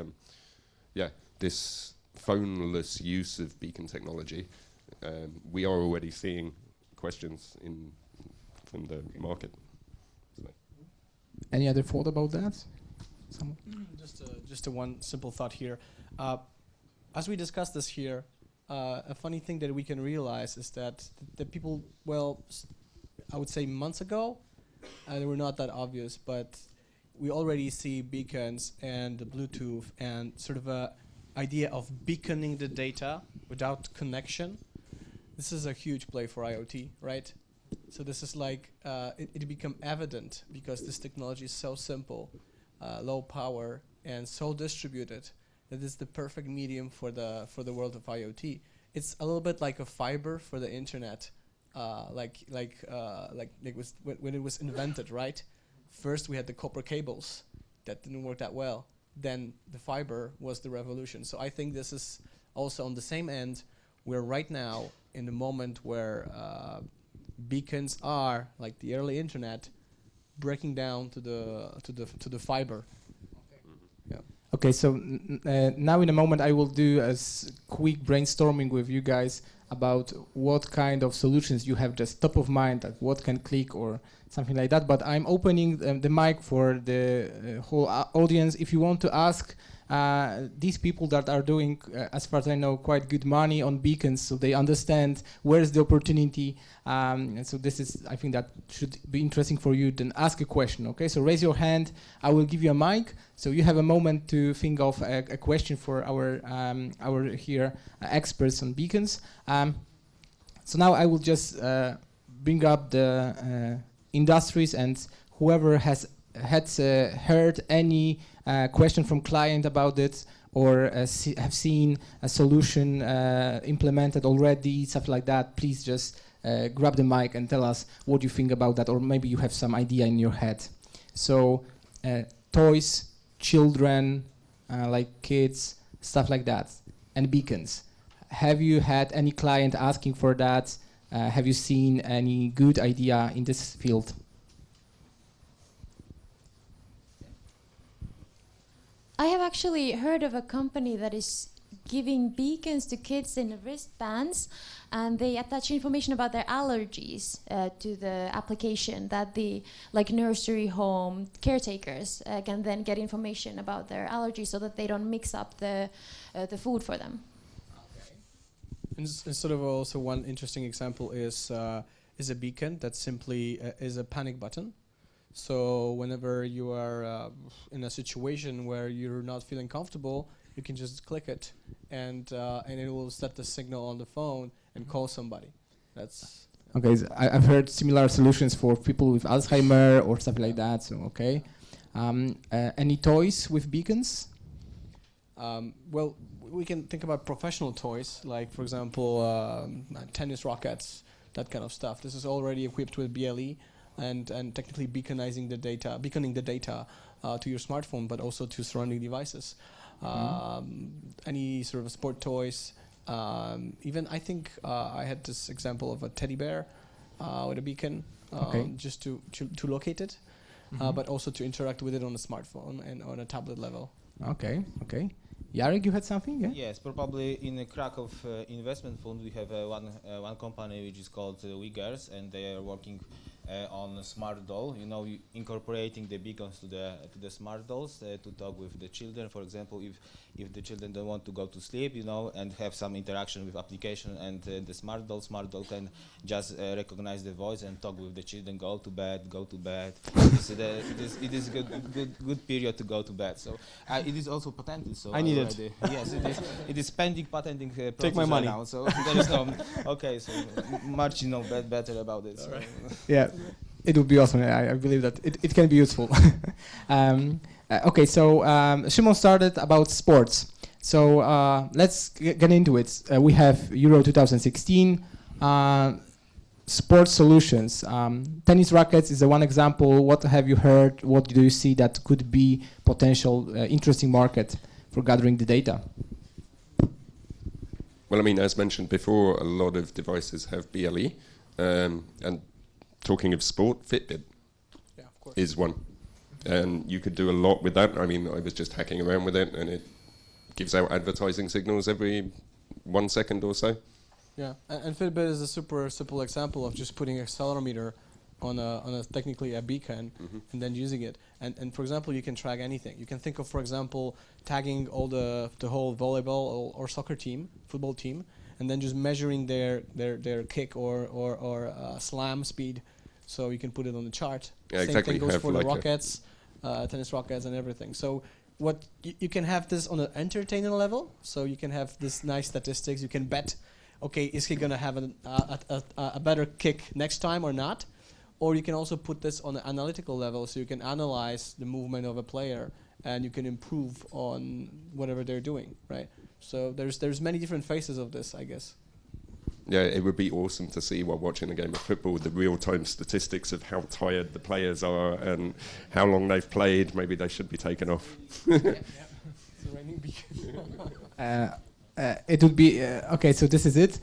yeah, this phoneless use of beacon technology, we are already seeing questions from the market. So. Any other thought about that? Someone? Just a one simple thought here. As we discussed this here, a funny thing that we can realize is that the people, well, I would say months ago, they were not that obvious, but we already see beacons and the Bluetooth and sort of a idea of beaconing the data without connection. This is a huge play for IoT, right? So this is like, it become evident because this technology is so simple, low power, and so distributed that it's the perfect medium for the world of IoT. It's a little bit like a fiber for the internet, like it was when it was invented, right? First we had the copper cables that didn't work that well. Then the fiber was the revolution. So I think this is also on the same end. We're right now in the moment where beacons are like the early internet, breaking down to the fiber. Yeah. Okay, so now in a moment I will do a quick brainstorming with you guys about what kind of solutions you have just top of mind, like what can click or something like that. But I'm opening the mic for the whole audience. If you want to ask these people that are doing, as far as I know, quite good money on beacons, so they understand where's the opportunity. And so this is, I think that should be interesting for you. Then ask a question, okay? So raise your hand. I will give you a mic. So you have a moment to think of a question for our here experts on beacons. So now I will just bring up the industries, and whoever has heard any question from client about it, or have seen a solution implemented already, stuff like that, please just grab the mic and tell us what you think about that, or maybe you have some idea in your head. So toys, children, like kids, stuff like that, and beacons. Have you had any client asking for that? Have you seen any good idea in this field? I have actually heard of a company that is giving beacons to kids in wristbands, and they attach information about their allergies to the application that the nursery home caretakers can then get information about their allergies so that they don't mix up the food for them. And sort of also one interesting example is a beacon that simply is a panic button. So whenever you are in a situation where you're not feeling comfortable, you can just click it, and it will set the signal on the phone and call somebody. That's okay. So I've heard similar solutions for people with Alzheimer or stuff like that. So okay. Any toys with beacons? well, we can think about professional toys, like for example tennis rackets, that kind of stuff. This is already equipped with BLE and technically beaconing the data to your smartphone, but also to surrounding devices. Any sort of sport toys. Even I think I had this example of a teddy bear with a beacon, just to locate it, but also to interact with it on a smartphone and on a tablet level. Okay. Jarek, you had something? Yeah? Yes, probably in the Krakow investment fund we have one company which is called Indoo.rs, and they are working on smart doll, incorporating the beacons to the smart dolls to talk with the children. For example, if the children don't want to go to sleep, and have some interaction with application, and the smart doll can just recognize the voice and talk with the children. Go to bed. It is good period to go to bed. So it is also patented. So I need it. Yes, it is. It is pending patenting process. Take my money right now. So there is no. Okay, so Marcin knows better about it. So. Right. Yeah, it would be awesome. I believe that it can be useful. Okay, so Szymon started about sports. So let's get into it. We have Euro 2016. Sports solutions. Tennis rackets is one example. What have you heard? What do you see that could be potential interesting market for gathering the data? Well, I mean, as mentioned before, a lot of devices have BLE, and talking of sport, Fitbit is one. And you could do a lot with that. I mean, I was just hacking around with it, and it gives out advertising signals every 1 second or so. Yeah, and Fitbit is a super simple example of just putting an accelerometer on a technically a beacon, and then using it. And for example, you can track anything. You can think of, for example, tagging all the whole volleyball or soccer team, football team, and then just measuring their kick or slam speed. So you can put it on the chart. Yeah, Same exactly. thing goes for the like rockets, tennis rackets, and everything. So what you can have this on an entertainer level. So you can have this nice statistics. You can bet, okay, is he gonna have a better kick next time or not? Or you can also put this on an analytical level, so you can analyze the movement of a player and you can improve on whatever they're doing, right? So there's many different phases of this, I guess. Yeah, it would be awesome to see while watching a game of football the real-time statistics of how tired the players are and how long they've played. Maybe they should be taken off. It's a raining beacon. It would be okay. So this is it.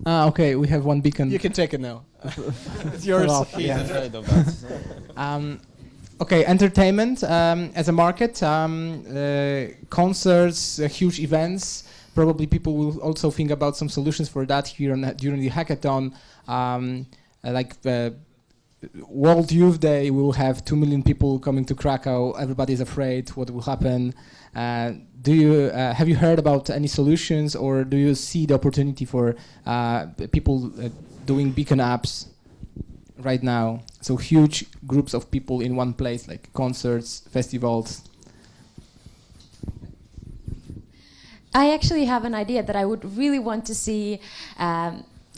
Okay, we have one beacon. You can take it now. It's yours. He's afraid of that. Okay, entertainment as a market, concerts, huge events. Probably people will also think about some solutions for that here during the hackathon. World Youth Day, we will have 2 million people coming to Krakow. Everybody's afraid what will happen. Have you heard about any solutions, or do you see the opportunity for people doing beacon apps right now? So huge groups of people in one place, like concerts, festivals. I actually have an idea that I would really want to see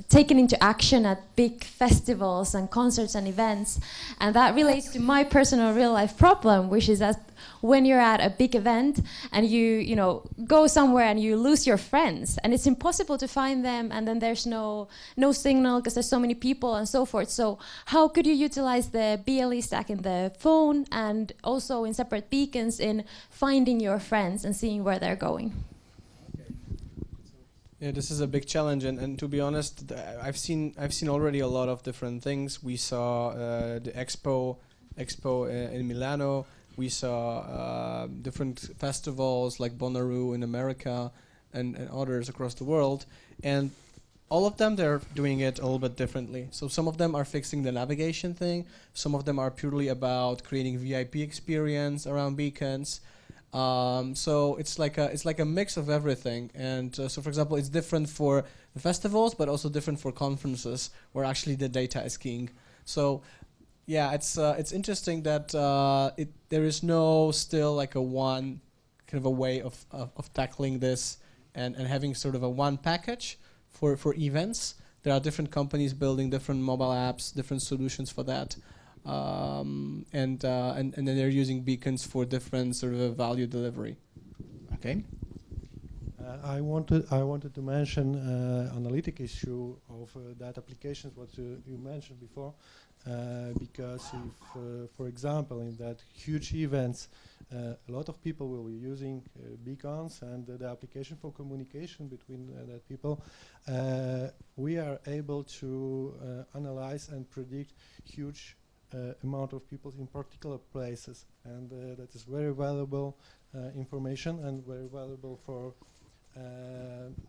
taken into action at big festivals and concerts and events. And that relates to my personal real life problem, which is that when you're at a big event and you go somewhere and you lose your friends and it's impossible to find them, and then there's no signal because there's so many people and so forth. So how could you utilize the BLE stack in the phone and also in separate beacons in finding your friends and seeing where they're going? Yeah, this is a big challenge, and to be honest, I've seen already a lot of different things. We saw the Expo Expo in Milano. We saw different festivals like Bonnaroo in America and others across the world. And all of them, they're doing it a little bit differently. So some of them are fixing the navigation thing. Some of them are purely about creating VIP experience around beacons. So it's like a mix of everything. And so, for example, it's different for the festivals, but also different for conferences, where actually the data is king. So, yeah, it's interesting that there is no still like a one kind of a way of tackling this and having sort of a one package for events. There are different companies building different mobile apps, different solutions for that. And then they're using beacons for different sort of value delivery. Okay. I wanted to mention analytic issue of that applications what you mentioned before, because if, for example, in that huge events, a lot of people will be using beacons and the application for communication between that people, we are able to analyze and predict huge amount of people in particular places, and that is very valuable information and very valuable for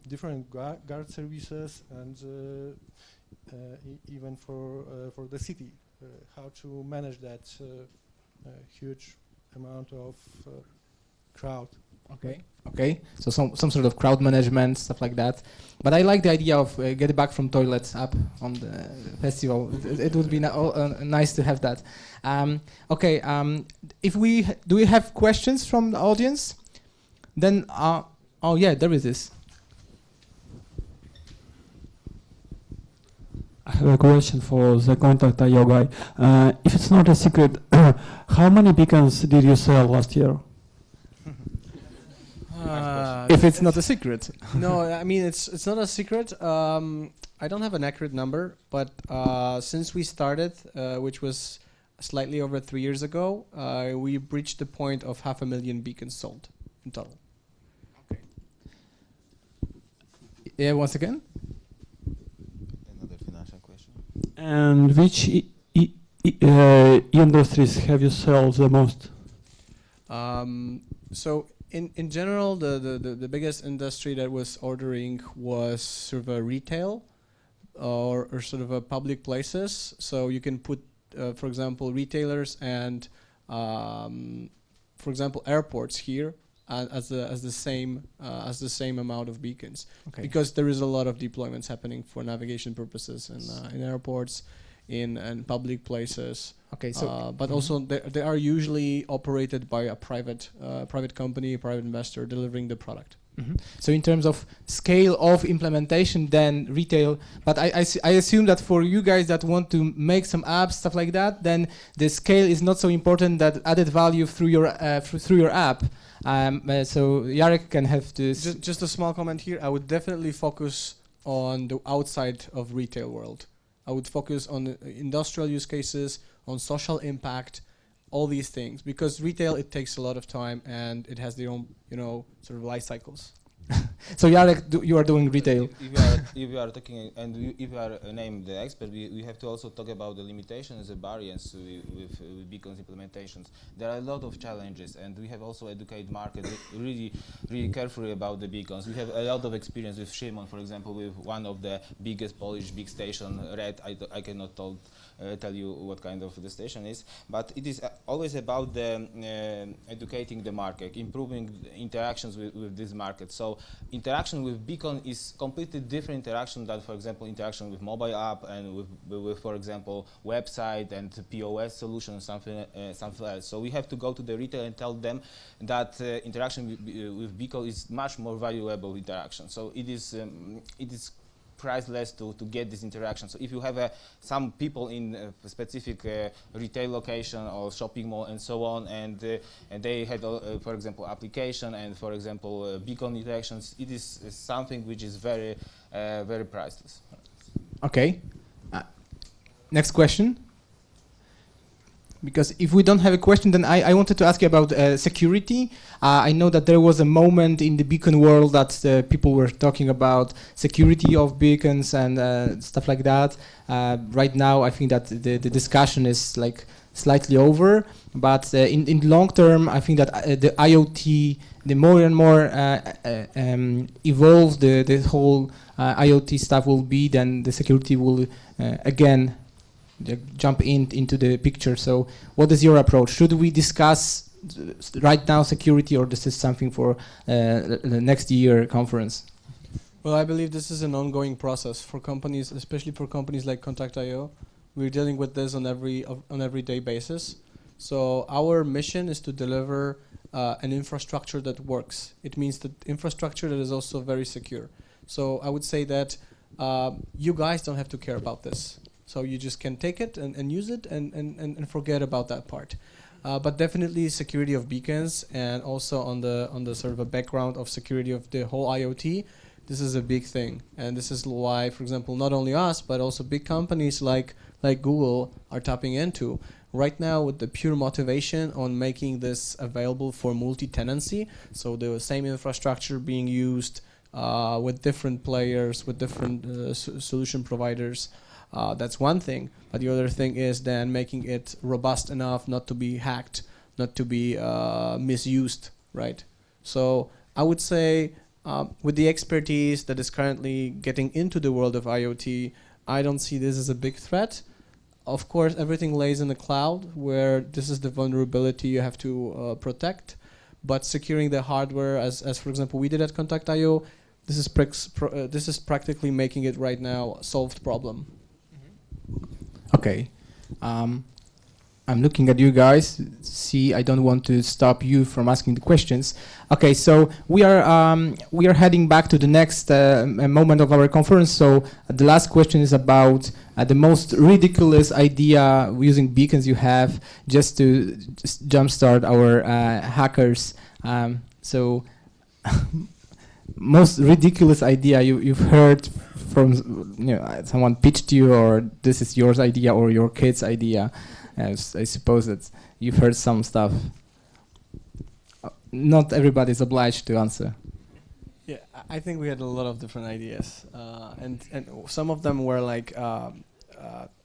different guard services and even for the city, how to manage that huge amount of crowd. Okay. So some sort of crowd management, stuff like that. But I like the idea of get back from toilets up on the festival. It would be nice to have that. Okay. If do we have questions from the audience? Then oh yeah, there is this. I have a question for the Kontakt.io guy. If it's not a secret, how many beacons did you sell last year? If it's not a secret. No, I mean it's not a secret. I don't have an accurate number, but since we started, which was slightly over 3 years ago, we reached the point of 500,000 beacons sold in total. Okay. Yeah, once again. Another financial question. And which industries have you sold the most? So in general, the biggest industry that was ordering was sort of a retail or sort of a public places. So you can put, for example, retailers and, for example, airports here as the same amount of beacons, because there is a lot of deployments happening for navigation purposes in airports, in public places. Okay, so but also they are usually operated by a private company, private investor delivering the product. So in terms of scale of implementation, then retail. But I assume that for you guys that want to make some apps, stuff like that, then the scale is not so important. That added value through your app. So Jarek can have this. Just a small comment here. I would definitely focus on the outside of retail world. I would focus on industrial use cases, on social impact, all these things, because retail, it takes a lot of time and it has their own, sort of life cycles. So Jarek, you are doing retail. If you are talking and if you are named the expert, we have to also talk about the limitations and barriers with beacons implementations. There are a lot of challenges, and we have also educated market really carefully about the beacons. We have a lot of experience with Szymon, for example, with one of the biggest Polish big station, Red. I cannot tell you what kind of the station is, but it is always about the educating the market, improving interactions with this market. So interaction with beacon is completely different interaction than, for example, interaction with mobile app and with for example, website and POS solution, something else. So we have to go to the retail and tell them that interaction with beacon is much more valuable interaction. So it is priceless to get this interaction. So if you have some people in a specific retail location or shopping mall and so on, and they had, for example, application and, for example, beacon interactions, it is something which is very, very priceless. Okay. Next question. Because if we don't have a question, then I wanted to ask you about security. I know that there was a moment in the beacon world that people were talking about security of beacons and stuff like that. Right now, I think that the discussion is like slightly over. But in the long term, I think that the IoT, the more and more evolved the whole IoT stuff will be, then the security will again jump into the picture. So what is your approach? Should we discuss right now security, or this is something for the next year conference? Well, I believe this is an ongoing process for companies, especially for companies like Kontakt.io. We're dealing with this on everyday basis. So our mission is to deliver an infrastructure that works. It means that infrastructure that is also very secure. So I would say that you guys don't have to care about this. So you just can take it and use it and forget about that part. But definitely security of beacons, and also on the sort of a background of security of the whole IoT, this is a big thing. And this is why, for example, not only us, but also big companies like Google are tapping into. Right now, with the pure motivation on making this available for multi-tenancy, so the same infrastructure being used with different players, with different solution providers, that's one thing. But the other thing is then making it robust enough not to be hacked, not to be misused, right? So I would say with the expertise that is currently getting into the world of IoT, I don't see this as a big threat. Of course, everything lays in the cloud, where this is the vulnerability you have to protect. But securing the hardware, as for example we did at Kontakt.io, this is practically making it right now a solved problem. Okay. I'm looking at you guys. See, I don't want to stop you from asking the questions. Okay, so we are heading back to the next moment of our conference. So the last question is about the most ridiculous idea using beacons you have, just to jumpstart our hackers. So most ridiculous idea you've heard from, someone pitched you, or this is your idea or your kid's idea. I suppose that you've heard some stuff. Not everybody is obliged to answer. Yeah, I think we had a lot of different ideas, and some of them were like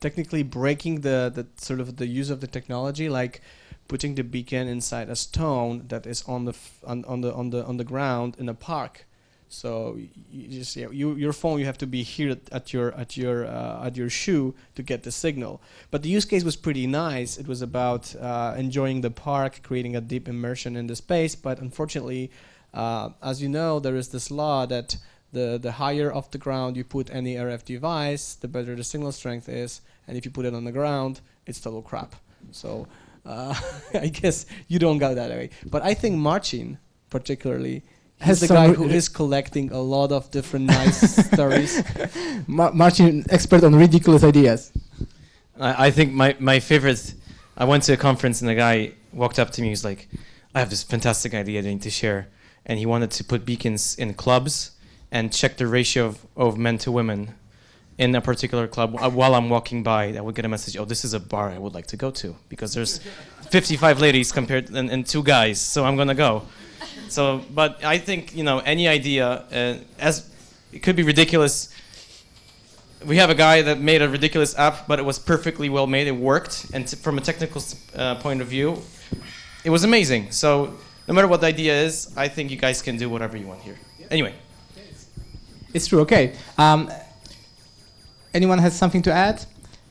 technically breaking the sort of the use of the technology, like putting the beacon inside a stone that is on the ground in a park. So you just your phone, you have to be here at your shoe to get the signal. But the use case was pretty nice. It was about enjoying the park, creating a deep immersion in the space. But unfortunately, as you know, there is this law that the higher off the ground you put any RF device, the better the signal strength is. And if you put it on the ground, it's total crap. So I guess you don't go that way. But I think Marcin particularly, he's the guy who is collecting a lot of different nice stories. Marcin, expert on ridiculous ideas. I think my favorite, I went to a conference and a guy walked up to me, he was like, I have this fantastic idea I need to share. And he wanted to put beacons in clubs and check the ratio of men to women in a particular club. While I'm walking by, I would get a message, oh, this is a bar I would like to go to, because there's 55 ladies compared and 2 guys, so I'm gonna go. So, but I think, any idea, as it could be ridiculous. We have a guy that made a ridiculous app, but it was perfectly well made, it worked, and from a technical point of view, it was amazing. So, no matter what the idea is, I think you guys can do whatever you want here. Anyway. It's true, okay. Anyone has something to add?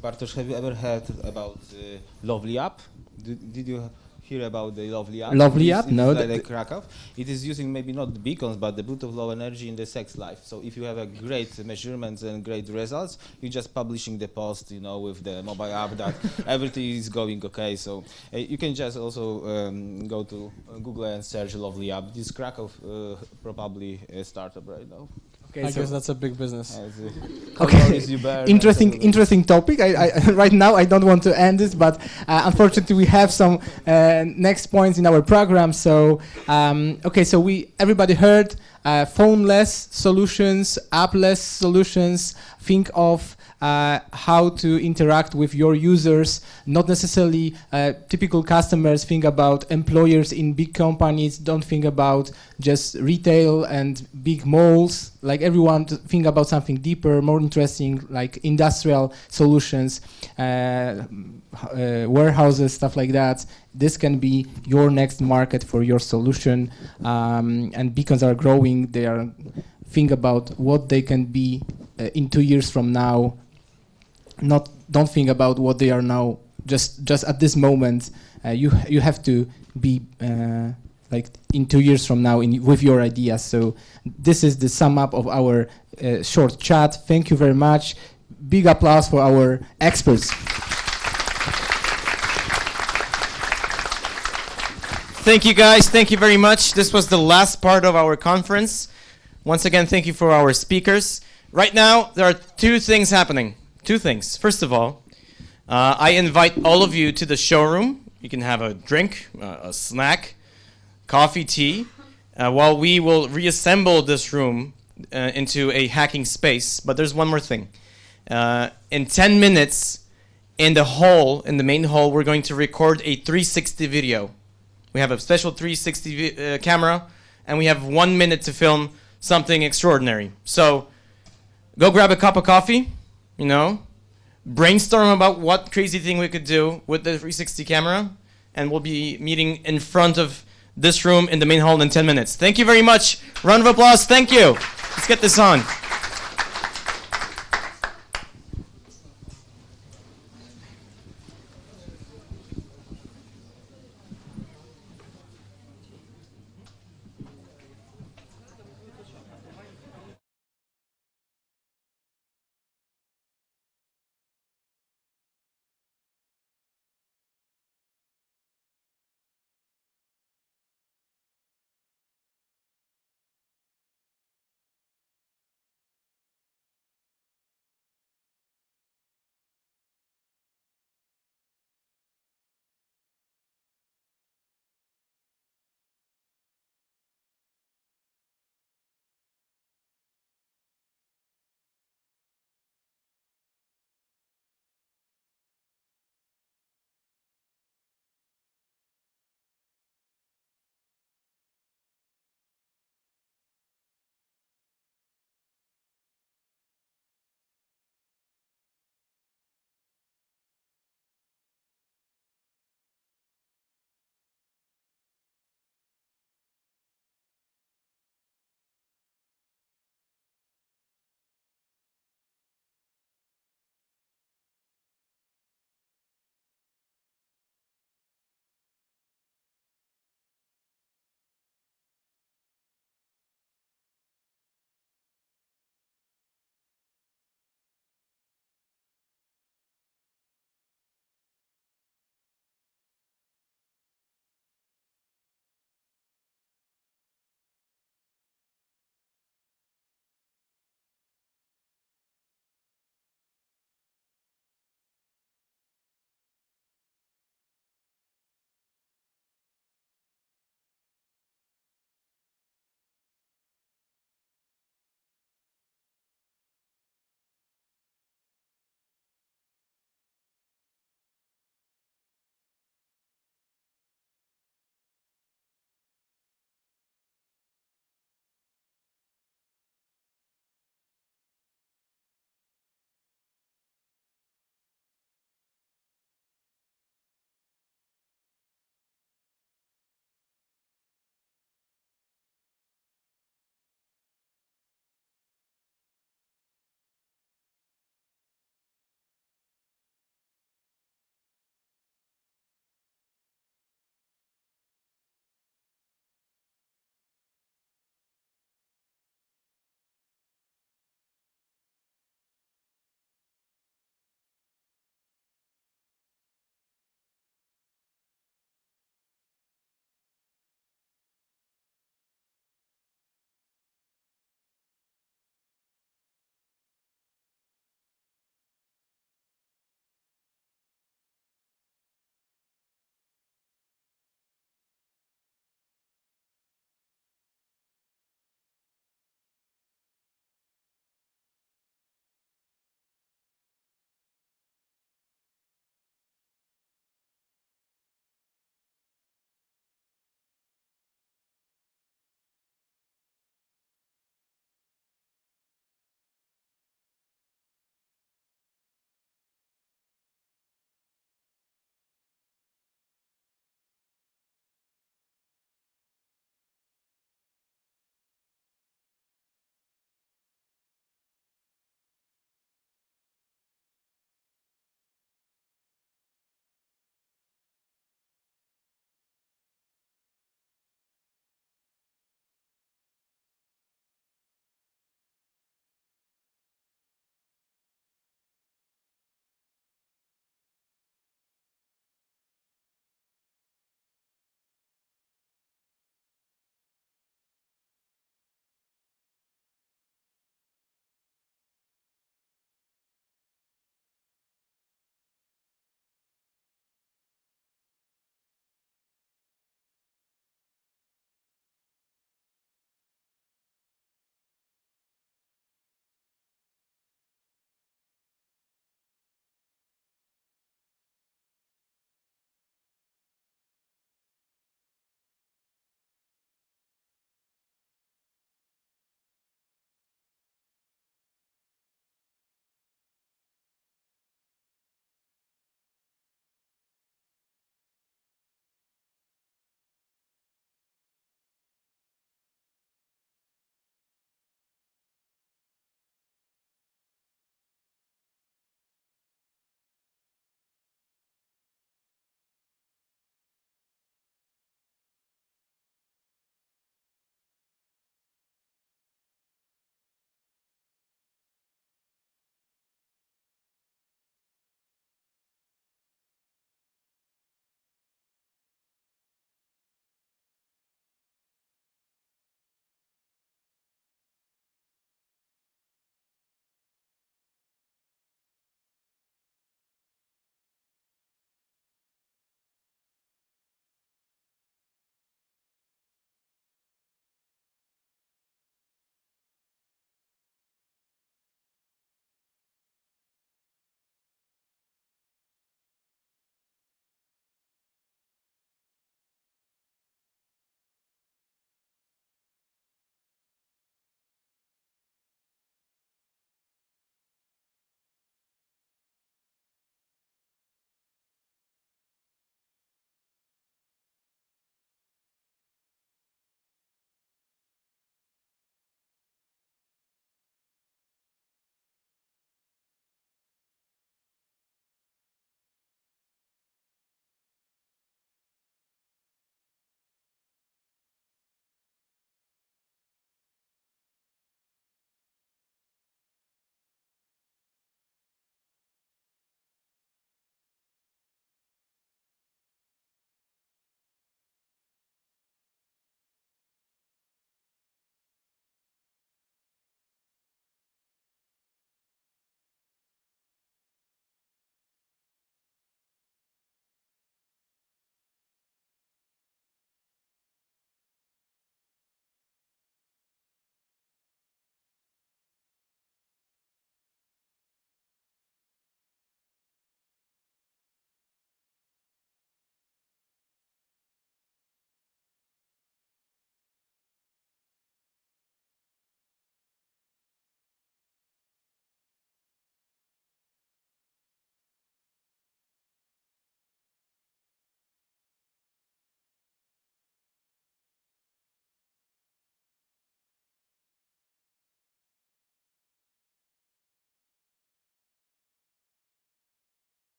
Bartosz, have you ever heard about the Lovely app? Did you hear about the Lovely app? Lovely app? No. Like Krakow. It is using maybe not the beacons, but the Bluetooth Low Energy in the sex life. So if you have a great measurements and great results, you're just publishing the post, with the mobile app that everything is going okay. So you can just also go to Google and search Lovely app. This Krakow probably a startup right now. Okay, I guess that's a big business. Okay, interesting topic. I right now I don't want to end this, but unfortunately we have some next points in our program. So okay, so everybody heard phone-less solutions, app-less solutions. Think of how to interact with your users. Not necessarily typical customers think about employers in big companies, don't think about just retail and big malls. Like everyone to think about something deeper, more interesting, like industrial solutions, warehouses, stuff like that. This can be your next market for your solution. And beacons are growing. They are think about what they can be in 2 years from now. Don't think about what they are now. Just at this moment, you have to be like in 2 years from now with your ideas. So this is the sum up of our short chat. Thank you very much. Big applause for our experts. Thank you guys, thank you very much. This was the last part of our conference. Once again, thank you for our speakers. Right now, there are two things happening. Two things. First of all, I invite all of you to the showroom. You can have a drink, a snack, coffee, tea, while we will reassemble this room into a hacking space. But there's one more thing. In 10 minutes, in the main hall, we're going to record a 360 video. We have a special 360 camera, and we have 1 minute to film something extraordinary. So go grab a cup of coffee, brainstorm about what crazy thing we could do with the 360 camera, and we'll be meeting in front of this room in the main hall in 10 minutes. Thank you very much. Round of applause. Thank you. Let's get this on.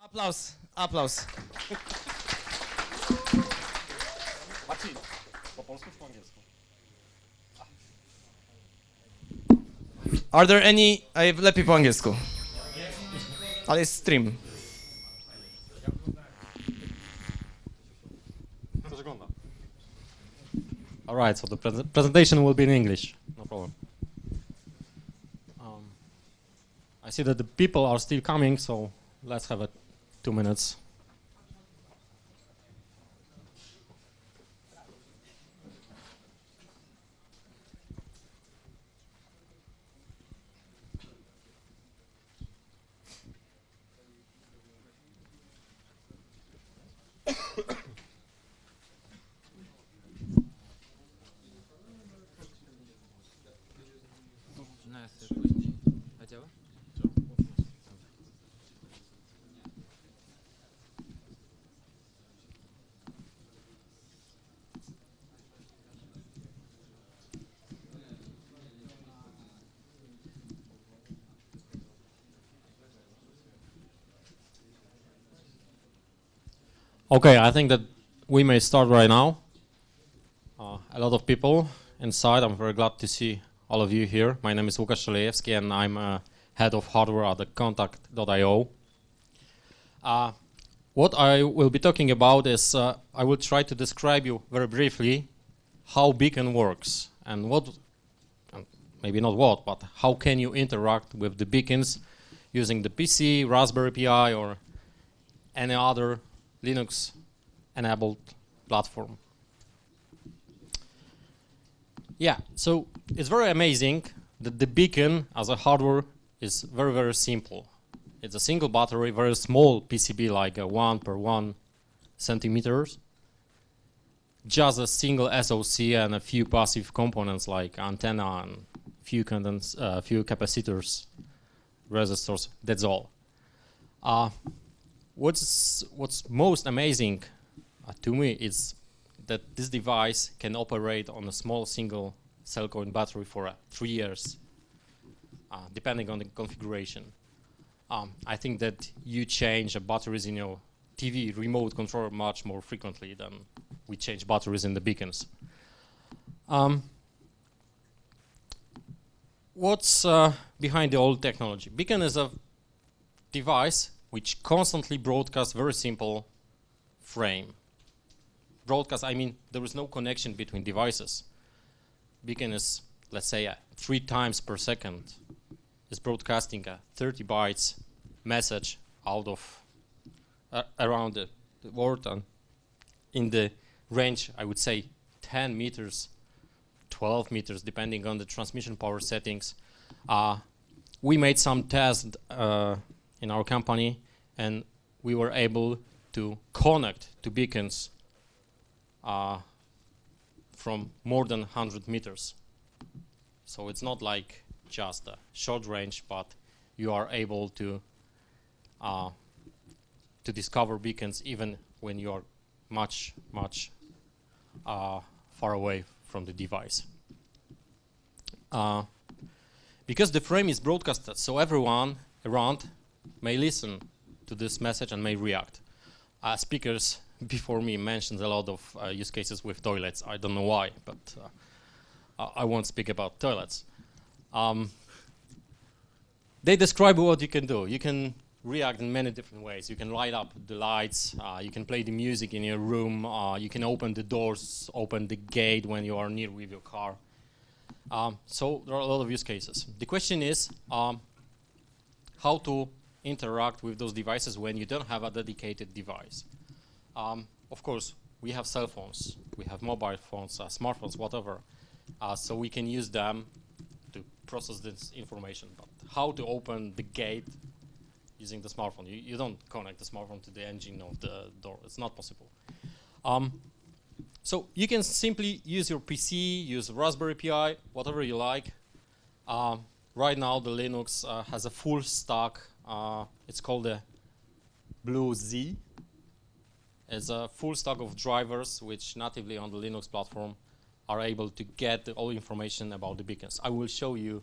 Aplauz, aplauz. Marcin, po polsku czy po angielsku? Are there any... lepiej po angielsku. Ale jest stream. All right, so the presentation will be in English. No problem. I see that the people are still coming, so let's have 2 minutes. Okay, I think that we may start right now. A lot of people inside. I'm very glad to see all of you here. My name is Łukasz Szelejewski and I'm head of hardware at the Kontakt.io. What I will be talking about is I will try to describe you very briefly how Beacon works and what, maybe not what, but how can you interact with the beacons using the PC, Raspberry Pi or any other Linux-enabled platform. Yeah, so it's very amazing that the beacon as a hardware is very, very simple. It's a single battery, very small PCB, like a 1 per 1 centimeters. Just a single SoC and a few passive components like antenna and few capacitors, resistors. That's all. What's most amazing to me is that this device can operate on a small single cell coin battery for 3 years, depending on the configuration. I think that you change batteries in your TV remote control much more frequently than we change batteries in the beacons. What's behind the old technology? Beacon is a device which constantly broadcasts very simple frame. Broadcast, I mean, there is no connection between devices. Beacon is, let's say, 3 times per second is broadcasting a 30 bytes message out of around the world, and in the range, I would say 10 meters, 12 meters, depending on the transmission power settings. We made some tests in our company, and we were able to connect to beacons from more than 100 meters. So it's not like just a short range, but you are able to discover beacons even when you are much far away from the device. Because the frame is broadcasted, so everyone around may listen to this message and may react. Speakers before me mentioned a lot of use cases with toilets. I don't know why, but I won't speak about toilets. They describe what you can do. You can react in many different ways. You can light up the lights, you can play the music in your room, you can open the doors, open the gate when you are near with your car. So there are a lot of use cases. The question is how to interact with those devices when you don't have a dedicated device. Of course, we have cell phones, we have mobile phones, smartphones, whatever, so we can use them to process this information. But how to open the gate using the smartphone? You don't connect the smartphone to the engine of the door. It's not possible. So you can simply use your PC, use Raspberry Pi, whatever you like. Right now, the Linux has a full stack. It's called the Blue Z. It's a full stack of drivers which natively on the Linux platform are able to get all information about the beacons. I will show you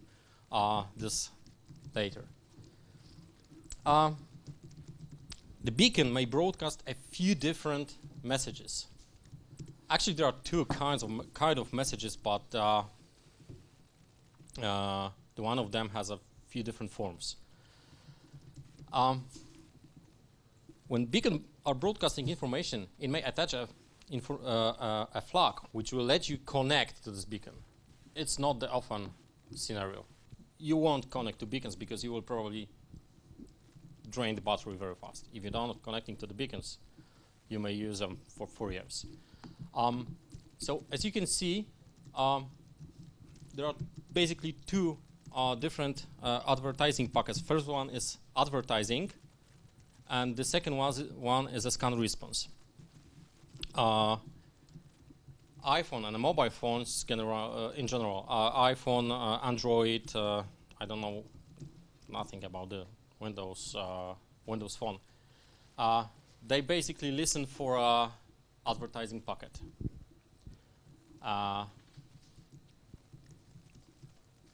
the the beacon may broadcast a few different messages. Actually, there are two kind of messages, but the one of them has a few different forms. When beacon are broadcasting information, it may attach a flag which will let you connect to this beacon. It's not the often scenario. You won't connect to beacons because you will probably drain the battery very fast. If you're not connecting to the beacons, you may use them for 4 years. So as you can see, there are basically two different advertising packets. First one is advertising, and the second one is a scan response. iPhone and mobile phones in general, iPhone, Android, I don't know nothing about the Windows phone. They basically listen for a advertising packet.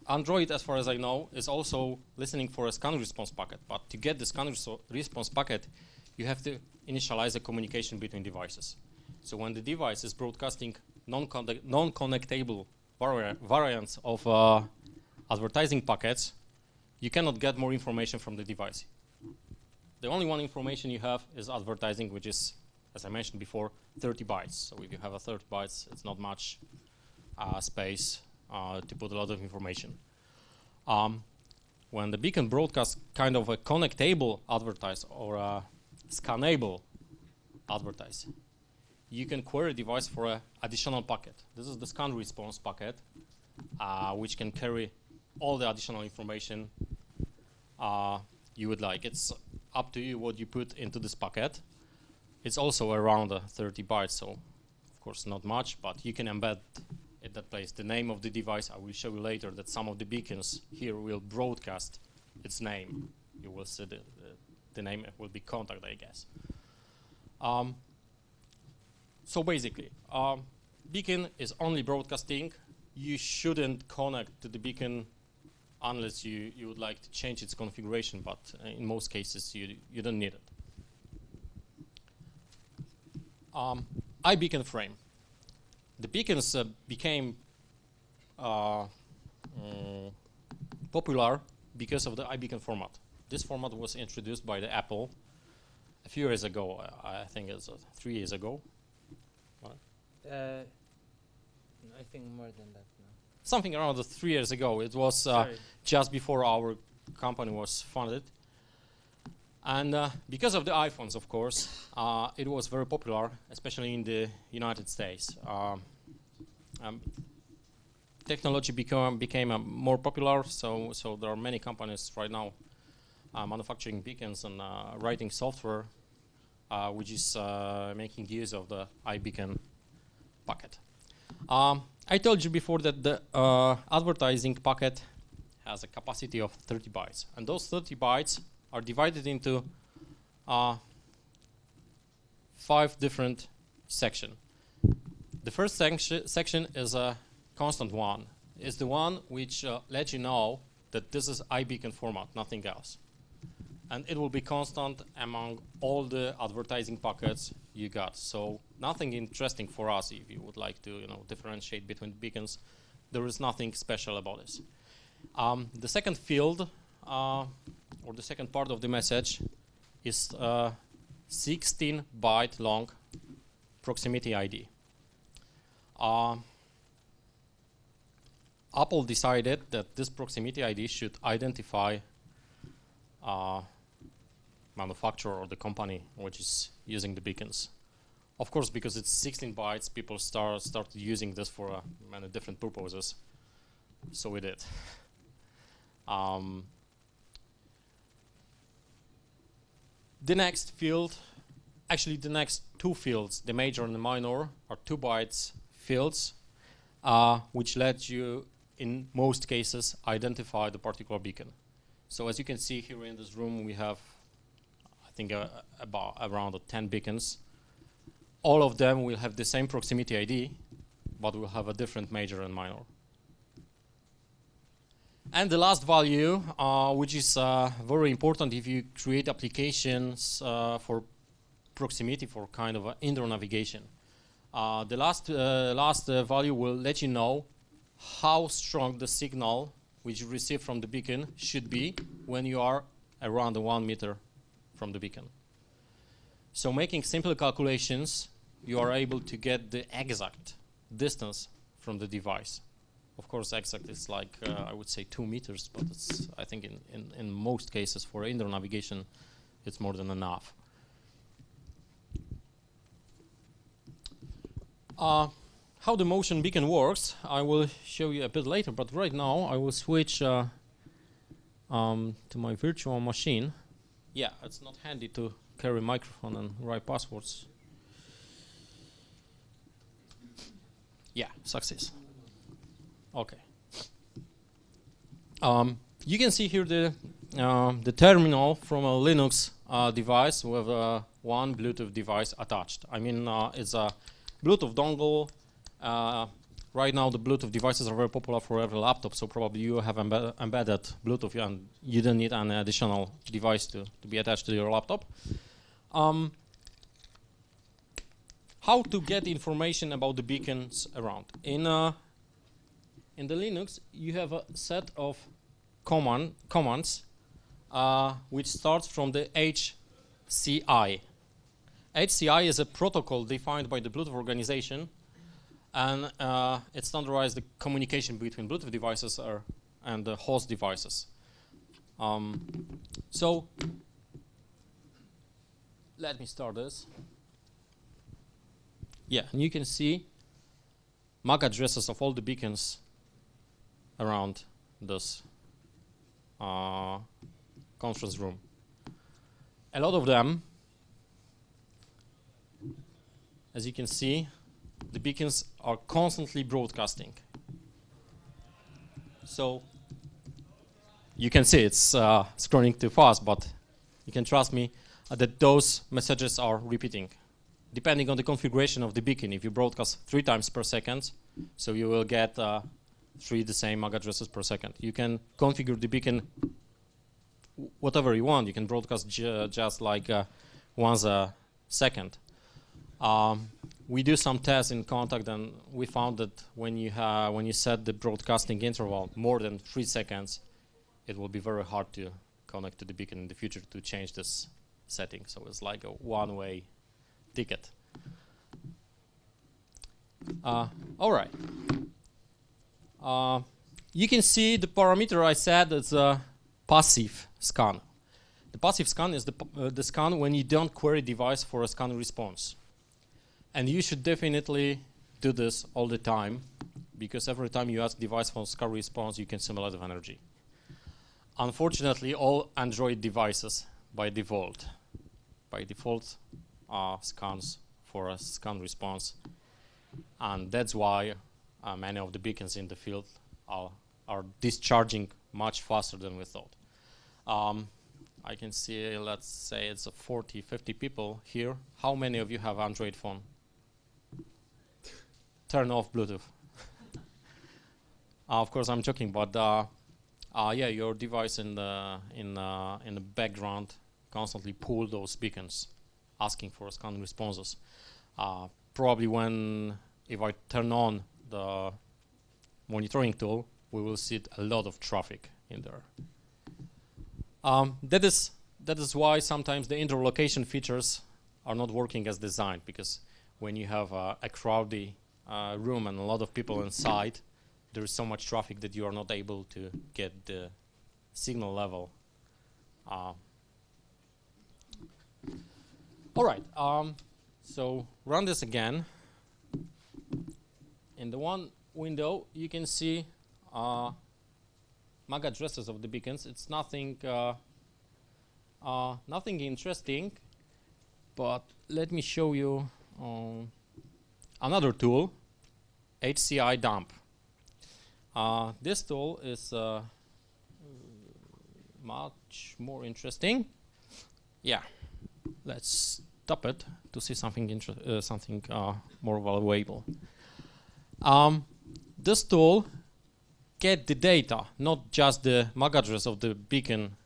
Android, as far as I know, is also listening for a scan response packet. But to get the scan response packet, you have to initialize a communication between devices. So when the device is broadcasting non-connectable variants of advertising packets, you cannot get more information from the device. The only one information you have is advertising, which is, as I mentioned before, 30 bytes. So if you have a 30 bytes, it's not much space to put a lot of information. When the beacon broadcasts kind of a connectable advertise or a scannable advertise, you can query a device for an additional packet. This is the scan response packet, which can carry all the additional information you would like. It's up to you what you put into this packet. It's also around 30 bytes, so of course not much, but you can embed at that place the name of the device. I will show you later that some of the beacons here will broadcast its name. You will see the name will be Kontakt, I guess. So basically, beacon is only broadcasting. You shouldn't connect to the beacon unless you would like to change its configuration, but in most cases you don't need it. iBeacon frame. The beacons became popular because of the iBeacon format. This format was introduced by the Apple a few years ago. I think it's 3 years ago. I think more than that now. Something around 3 years ago. It was just before our company was founded. And because of the iPhones, of course, it was very popular, especially in the United States. Technology became more popular, so there are many companies right now manufacturing beacons and writing software, which is making use of the iBeacon packet. I told you before that the advertising packet has a capacity of 30 bytes, and those 30 bytes are divided into 5 different sections. The first section is a constant one. It's the one which lets you know that this is iBeacon format, nothing else. And it will be constant among all the advertising packets you got. So nothing interesting for us if you would like to differentiate between beacons. There is nothing special about this. The second field, or the second part of the message, is 16-byte long proximity ID. Apple decided that this proximity ID should identify manufacturer or the company which is using the beacons. Of course, because it's 16 bytes, people started using this for many different purposes. So we did. The next field, actually the next 2 fields, the major and the minor, are 2 bytes fields, which let you, in most cases, identify the particular beacon. So as you can see here in this room, we have, I think, about around 10 beacons. All of them will have the same proximity ID, but will have a different major and minor. And the last value, which is very important if you create applications for proximity, for kind of indoor navigation. The last value will let you know how strong the signal which you receive from the beacon should be when you are around 1 meter from the beacon. So making simple calculations, you are able to get the exact distance from the device. Of course, exact is like, I would say 2 meters, but it's, I think in most cases for indoor navigation, it's more than enough. How the motion beacon works, I will show you a bit later, but right now I will switch to my virtual machine. Yeah, it's not handy to carry microphone and write passwords. Yeah, success. Okay. You can see here the terminal from a Linux device with one Bluetooth device attached. I mean, it's a Bluetooth dongle. Right now, the Bluetooth devices are very popular for every laptop, so probably you have embedded Bluetooth, and you don't need an additional device to be attached to your laptop. How to get information about the beacons around? In the Linux, you have a set of commands which starts from the HCI. HCI is a protocol defined by the Bluetooth organization, and it standardizes the communication between Bluetooth devices and the host devices. So let me start this. Yeah, and you can see MAC addresses of all the beacons around this conference room. A lot of them, as you can see, the beacons are constantly broadcasting. So you can see it's scrolling too fast, but you can trust me that those messages are repeating. Depending on the configuration of the beacon, if you broadcast 3 times per second, so you will get 3 the same MAC addresses per second. You can configure the beacon whatever you want. You can broadcast just like once a second. We do some tests in Kontakt, and we found that when you set the broadcasting interval more than 3 seconds, it will be very hard to connect to the beacon in the future to change this setting. So it's like a one-way ticket. All right. You can see the parameter I said is a passive scan. The passive scan is the scan when you don't query device for a scan response. And you should definitely do this all the time, because every time you ask device for scan response, you consume a lot of energy. Unfortunately, all Android devices by default scans for a scan response, and that's why many of the beacons in the field are discharging much faster than we thought. I can see, let's say it's 40, 50 people here. How many of you have Android phone? Turn off Bluetooth. Of course, I'm joking, but yeah, your device in the background constantly pull those beacons, asking for scan responses. Probably if I turn on the monitoring tool, we will see a lot of traffic in there. That is why sometimes the indoor location features are not working as designed, because when you have a crowded room and a lot of people inside, there is so much traffic that you are not able to get the signal level. All right, so run this again. In the one window, you can see MAC addresses of the beacons. It's nothing interesting, but let me show you another tool, HCI dump. This tool is much more interesting. Yeah, let's stop it to see something more valuable. This tool get the data, not just the MAC address of the beacon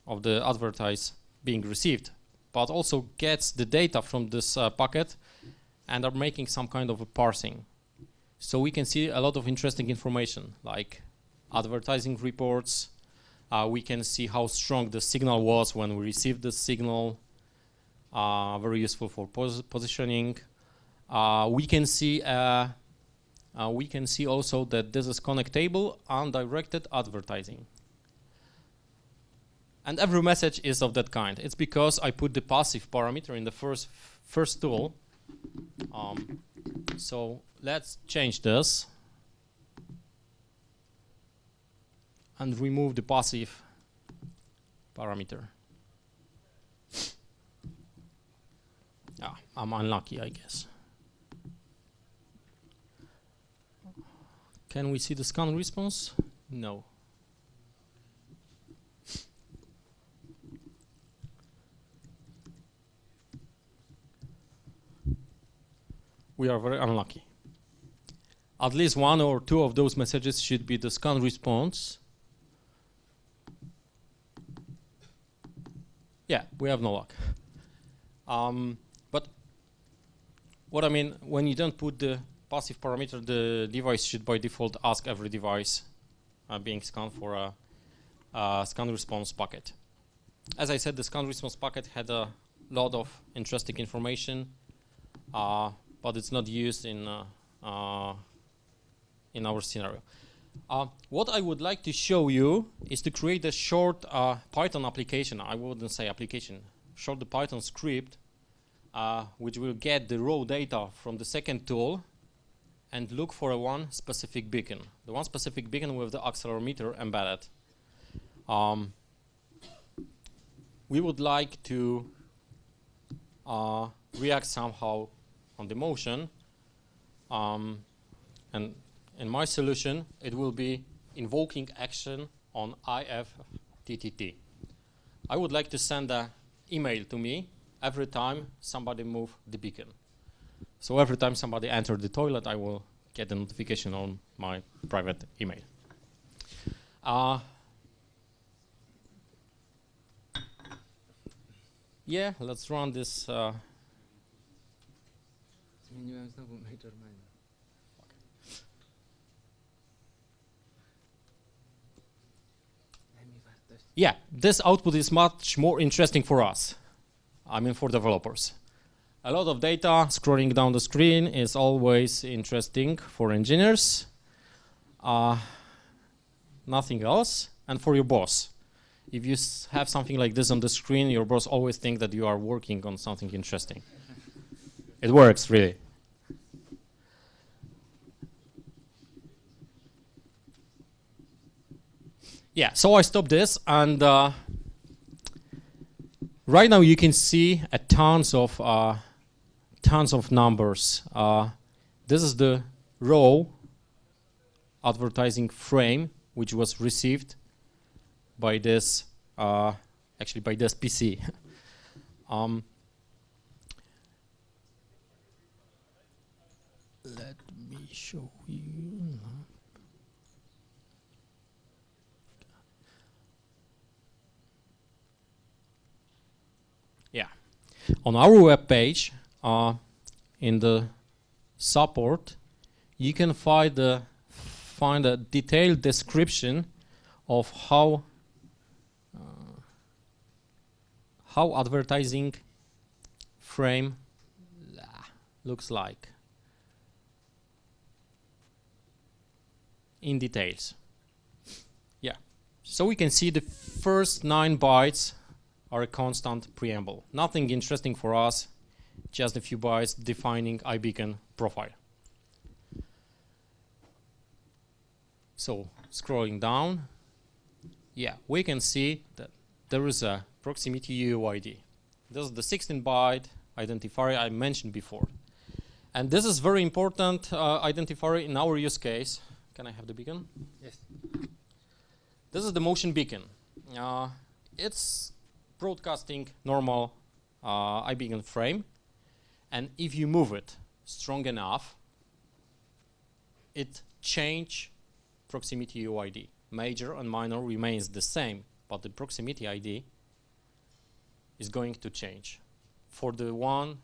of the advertise being received, but also gets the data from this packet and are making some kind of a parsing. So we can see a lot of interesting information like advertising reports. We can see how strong the signal was when we received the signal. Very useful for positioning. We can see also that this is connectable undirected advertising. And every message is of that kind. It's because I put the passive parameter in the first tool. So let's change this and remove the passive parameter. I'm unlucky, I guess. Can we see the scan response? No. We are very unlucky. At least one or two of those messages should be the scan response. Yeah, we have no luck. But what I mean, when you don't put the passive parameter, the device should by default ask every device being scanned for a scan response packet. As I said, the scan response packet had a lot of interesting information, but it's not used in our scenario. What I would like to show you is to create a short Python application. I wouldn't say application, short the Python script, which will get the raw data from the second tool and look for one specific beacon. The one specific beacon with the accelerometer embedded. We would like to react somehow on the motion. And in my solution, it will be invoking action on IFTTT. I would like to send an email to me every time somebody move the beacon. So every time somebody enters the toilet, I will get a notification on my private email. Yeah, let's run this. Yeah, this output is much more interesting for us. I mean, for developers. A lot of data scrolling down the screen is always interesting for engineers. Nothing else. And for your boss. If you have something like this on the screen, your boss always thinks that you are working on something interesting. It works, really. Yeah, so I stopped this, and right now you can see tons of numbers. This is the raw advertising frame which was received by this, actually by this PC. Let me show you. Yeah, on our web page, in the support, you can find a detailed description of how advertising frame looks like in details. Yeah, so we can see the first 9 bytes are a constant preamble. Nothing interesting for us, just a few bytes defining iBeacon profile. So scrolling down, yeah, we can see that there is a proximity UUID. This is the 16-byte identifier I mentioned before. And this is very important identifier in our use case. Can I have the beacon? Yes. This is the motion beacon. It's broadcasting normal iBeacon frame, and if you move it strong enough, it change proximity UID. Major and minor remains the same, but the proximity ID is going to change. For the one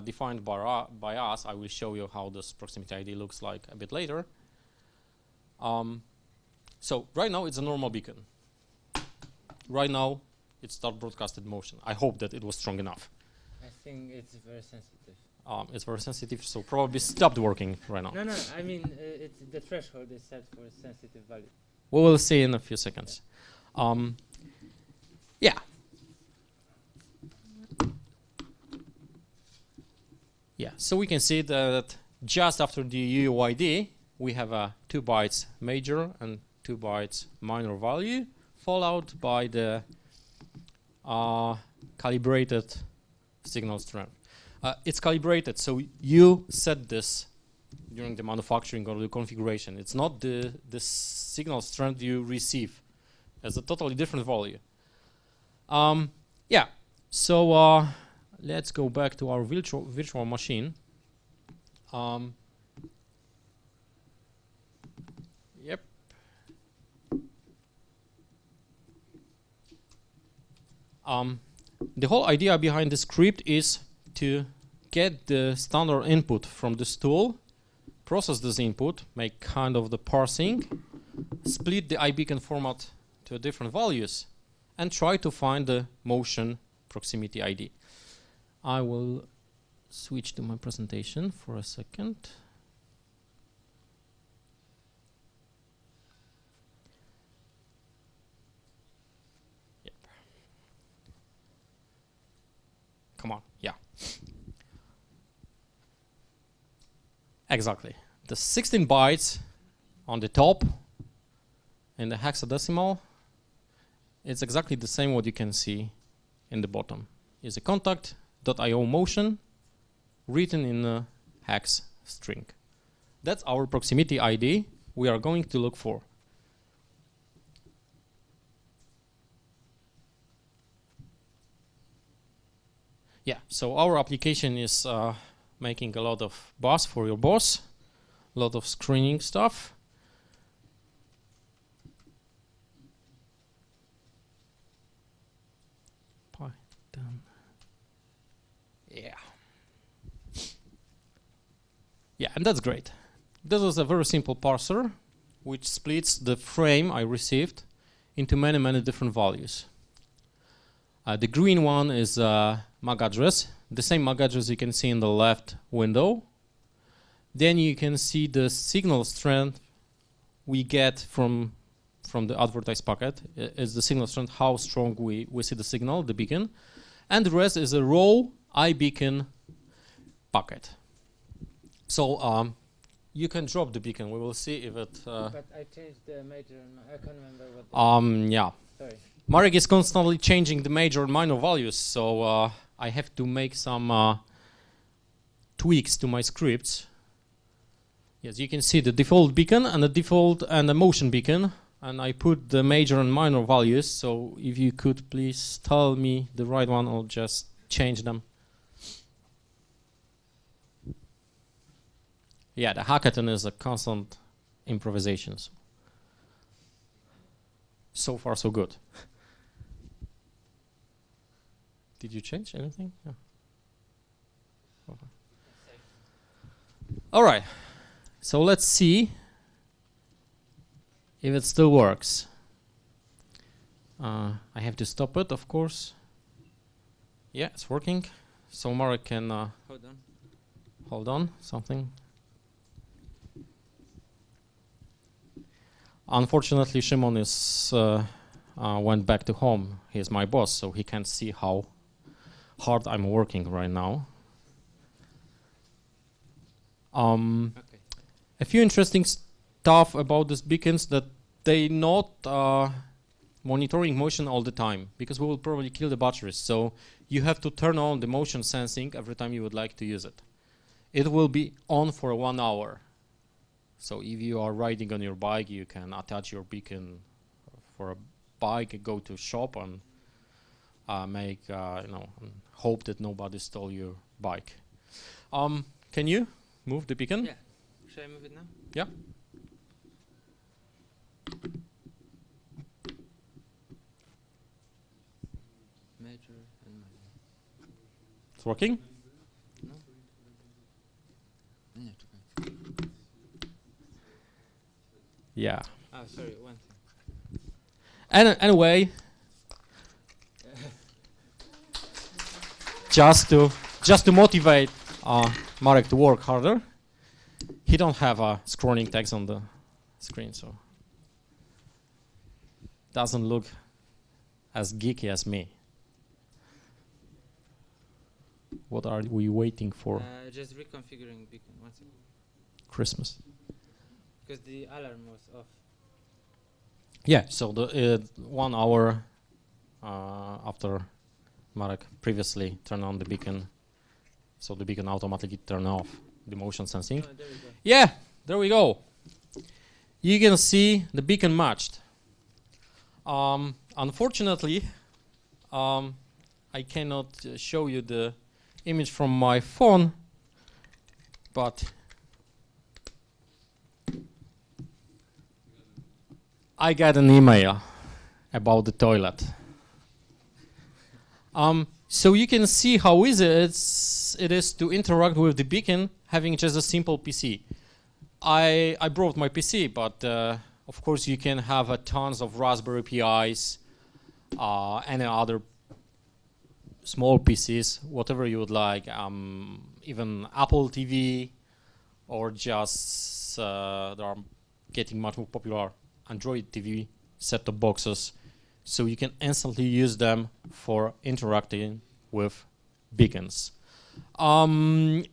defined by us, I will show you how this proximity ID looks like a bit later. So right now it's a normal beacon. Right now it starts broadcasted motion. I hope that it was strong enough. I think it's very sensitive. It's very sensitive, so probably stopped working right now. No, I mean, it's the threshold is set for sensitive value. We will see in a few seconds. Yeah. Yeah, so we can see that just after the UUID, we have 2 bytes major and 2 bytes minor value, followed by the calibrated signal strength. It's calibrated, so you set this during the manufacturing or the configuration. It's not the signal strength you receive as a totally different value. Yeah, so let's go back to our virtual machine. Yep. The whole idea behind the script is to get the standard input from this tool, process this input, make kind of the parsing, split the iBeacon format to different values, and try to find the motion proximity ID. I will switch to my presentation for a second. Yep. Come on, yeah. Exactly. The 16 bytes on the top in the hexadecimal, it's exactly the same what you can see in the bottom. It's a Kontakt.io motion written in a hex string. That's our proximity ID we are going to look for. Yeah, so our application is making a lot of buzz for your boss, a lot of screening stuff. Python. Yeah. Yeah, and that's great. This is a very simple parser which splits the frame I received into many, many different values. The green one is MAC address, the same MAC address you can see in the left window. Then you can see the signal strength we get from the advertised packet. It's the signal strength, how strong we see the signal, the beacon. And the rest is a raw iBeacon packet. So you can drop the beacon. We will see if it... but I changed the major and I can't remember what... yeah. Sorry. Marek is constantly changing the major and minor values, so I have to make some tweaks to my scripts. Yes, you can see the default beacon and the default and the motion beacon, and I put the major and minor values. So if you could please tell me the right one, I'll just change them. Yeah, the hackathon is a constant improvisation. So far, so good. Did you change anything? Yeah. Okay. All right. So let's see if it still works. I have to stop it, of course. Yeah, it's working. So Marek can hold on. Something. Unfortunately, Shimon is went back to home. He's my boss, so he can't see how hard I'm working right now. Okay. A few interesting stuff about these beacons, that they not monitoring motion all the time, because we will probably kill the batteries. So you have to turn on the motion sensing every time you would like to use it. It will be on for 1 hour. So if you are riding on your bike, you can attach your beacon for a bike, go to shop and make, hope that nobody stole your bike. Can you move the beacon? Yeah. Should I move it now? Yeah. It's working? Yeah. Sorry, one thing. Anyway, just to motivate Marek to work harder, he don't have a scrolling text on the screen, so doesn't look as geeky as me. What are we waiting for? Just reconfiguring Beacon. One second. Christmas. Because the alarm was off. Yeah, so the 1 hour after Marek previously turned on the beacon, so the beacon automatically turned off the motion sensing. Oh, there we go. Yeah, there we go. You can see the beacon matched. Unfortunately, I cannot show you the image from my phone, but I got an email about the toilet. So you can see how easy it is to interact with the beacon having just a simple PC. I brought my PC, but of course you can have tons of Raspberry Pis, any other small PCs, whatever you would like, even Apple TV, or just they are getting much more popular Android TV set-top boxes, so you can instantly use them for interacting with beacons. Who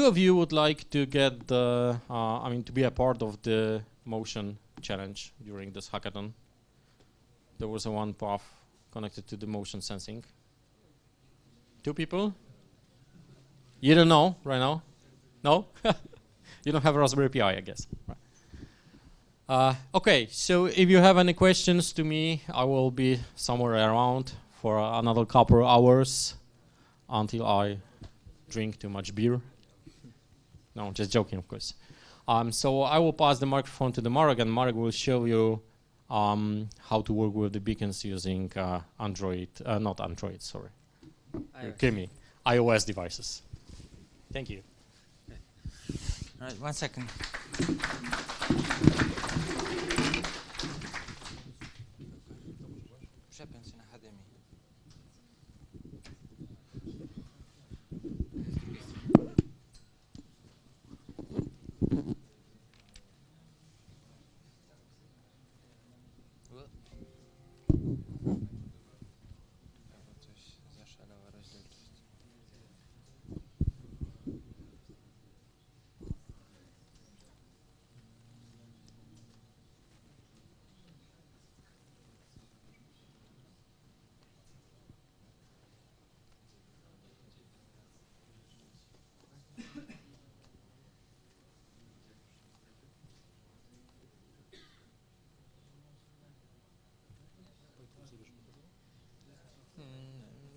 of you would like to get the, to be a part of the motion challenge during this hackathon? There was one path connected to the motion sensing. 2 people? You don't know right now? No? You don't have a Raspberry Pi, I guess. Right. Okay, so if you have any questions to me, I will be somewhere around for another couple of hours until I drink too much beer. No, just joking, of course. So I will pass the microphone to the Marek, and Marek will show you how to work with the beacons using Android, not Android, sorry. Give me iOS devices. Thank you. All right, 1 second. Przepiąć się na HDMI.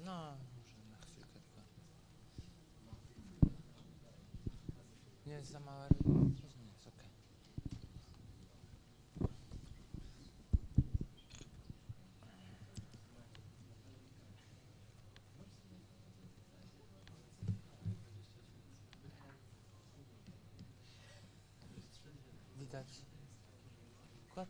No, może na chwilkę tylko. Nie jest za małe. Jest okej. Widać układ?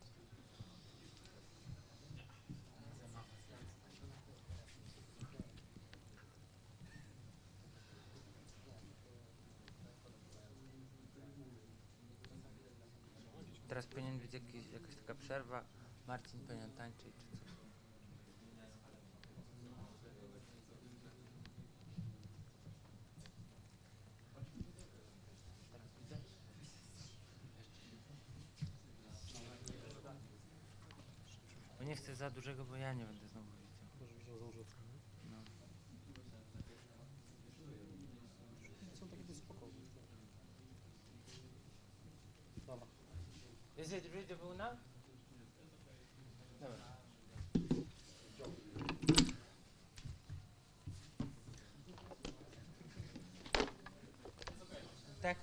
Teraz powinien być jakaś taka przerwa. Marcin powinien tańczyć czy coś. Bo nie chcę za dużego, bo ja nie będę znowu widział. No. Is it readable now? Dobra. Tak?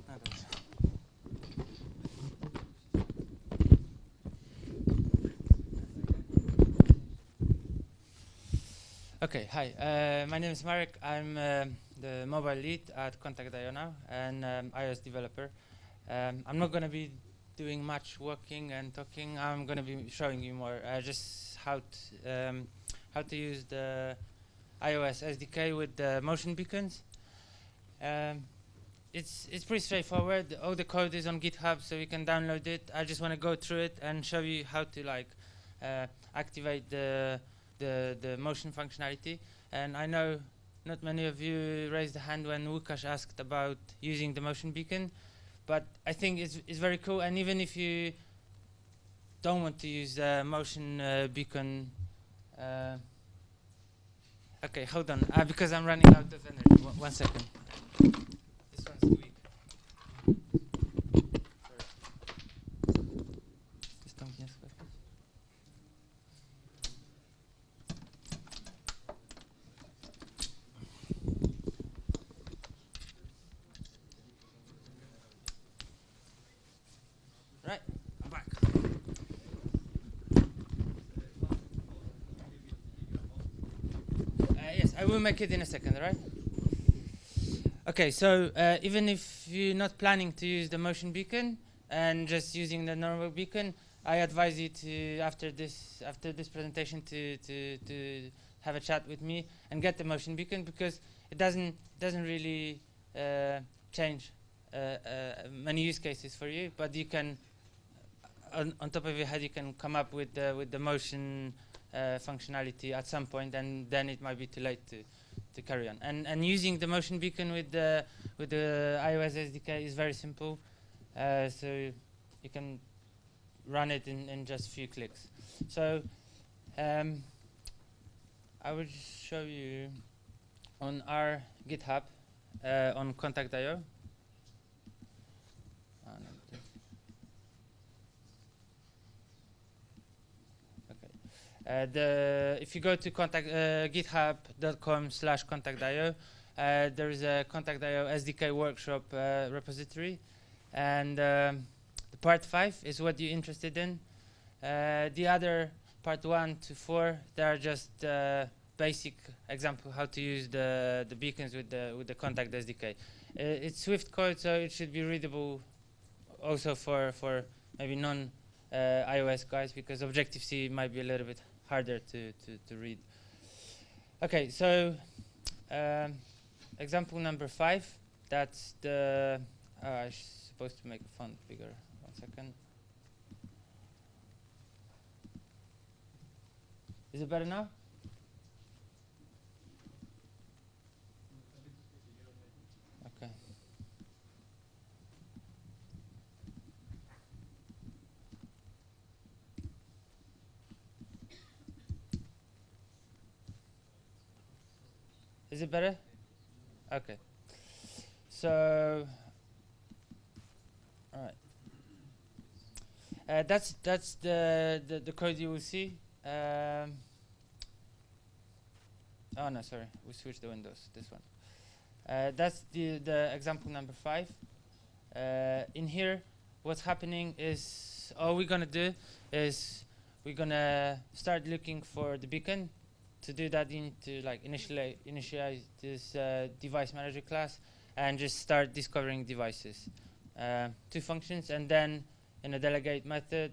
No dobrze. Okay, hi. My name is Marek. I'm the mobile lead at Kontakt.io now, and iOS developer. I'm not going to be doing much working and talking. I'm going to be showing you more just how to use the iOS SDK with the motion beacons. It's pretty straightforward. All the code is on GitHub, so you can download it. I just want to go through it and show you how to activate the motion functionality. And I know not many of you raised a hand when Łukasz asked about using the motion beacon, but I think it's very cool. And even if you don't want to use the motion beacon, okay, hold on, because I'm running out of energy. One second. This one's too weak. Right, I'm back. Yes, I will make it in a second, right? Okay, so even if you're not planning to use the motion beacon and just using the normal beacon, I advise you to, after this presentation, to have a chat with me and get the motion beacon, because it doesn't really change many use cases for you, but you can, on top of your head, you can come up with the motion functionality at some point, and then it might be too late to carry on. And using the motion beacon with the iOS SDK is very simple, so you can run it in just a few clicks. So I will just show you on our GitHub on Kontakt.io. If you go to github.com/Kontakt.io, there is a Kontakt.io SDK workshop repository, and the part 5 is what you're interested in. The other part 1 to 4, they are just basic example how to use the beacons with the Kontakt SDK. It's Swift code, so it should be readable also for maybe non-iOS guys, because Objective-C might be a little bit harder to read. Okay, so example number 5, that's the, I'm supposed to make the font bigger, 1 second. Is it better now? Okay. Is it better? Okay. So, all right. That's the code you will see. Oh no, sorry, we switched the windows. This one. That's the example number 5. In here, what's happening is all we're gonna do is we're gonna start looking for the beacon. To do that, you need to initialize this device manager class and just start discovering devices. 2 functions, and then in a delegate method,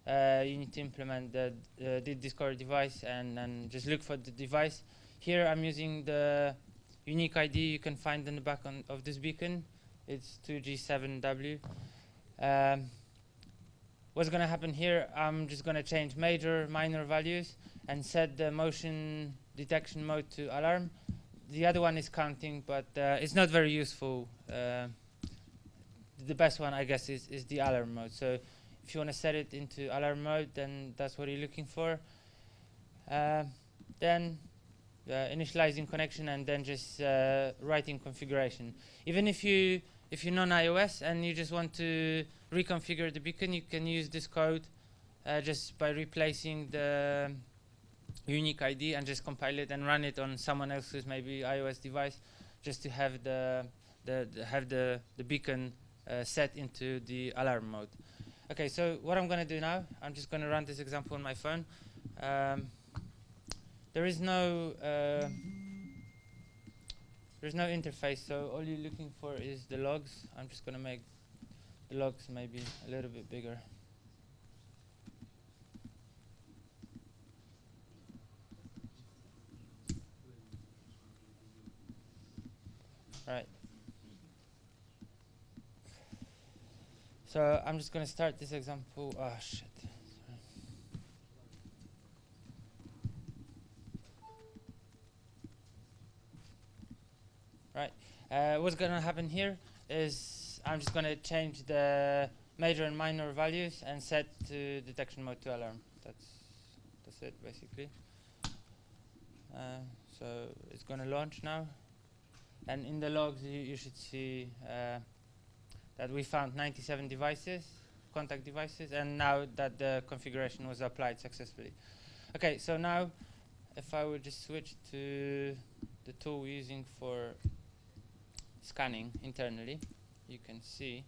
you need to implement the discover device and just look for the device. Here I'm using the unique ID you can find in the back of this beacon. It's 2G7W. What's going to happen here, I'm just going to change major, minor values and set the motion detection mode to alarm. The other one is counting, but it's not very useful. The best one, I guess, is the alarm mode. So if you want to set it into alarm mode, then that's what you're looking for. Then initializing connection, and then just writing configuration. Even if you're non-iOS and you just want to reconfigure the beacon, you can use this code just by replacing the unique ID and just compile it and run it on someone else's maybe iOS device, just to have the beacon set into the alarm mode. Okay, so what I'm going to do now, I'm just going to run this example on my phone. there is no interface, so all you're looking for is the logs. I'm just going to make the logs maybe a little bit bigger. Right. So I'm just going to start this example. Oh, shit. Sorry. Right. What's going to happen here is I'm just going to change the major and minor values and set to detection mode to alarm. That's it, basically. So it's going to launch now. And in the logs, you should see that we found 97 devices, contact devices, and now that the configuration was applied successfully. Okay, so now if I would just switch to the tool we're using for scanning internally, you can see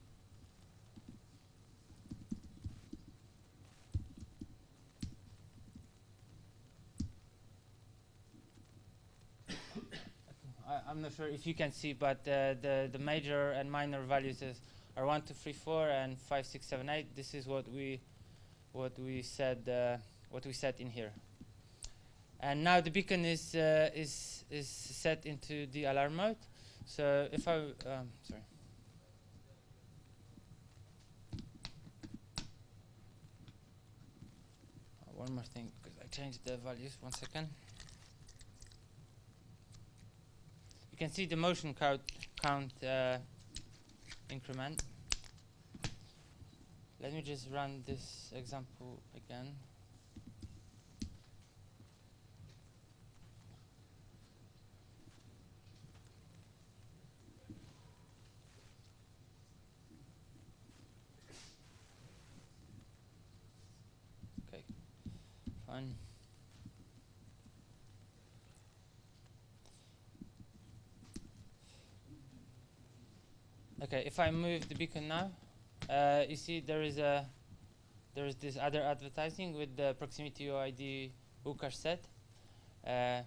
I'm not sure if you can see, but the major and minor values are 1, 2, 3, 4, and 5, 6, 7, 8. This is what we set in here. And now the beacon is set into the alarm mode. So if I sorry. One more thing, because I changed the values. 1 second. You can see the motion count increment. Let me just run this example again. Okay, fine. Okay, if I move the beacon now, you see there is this other advertising with the proximity UID UCAR set. I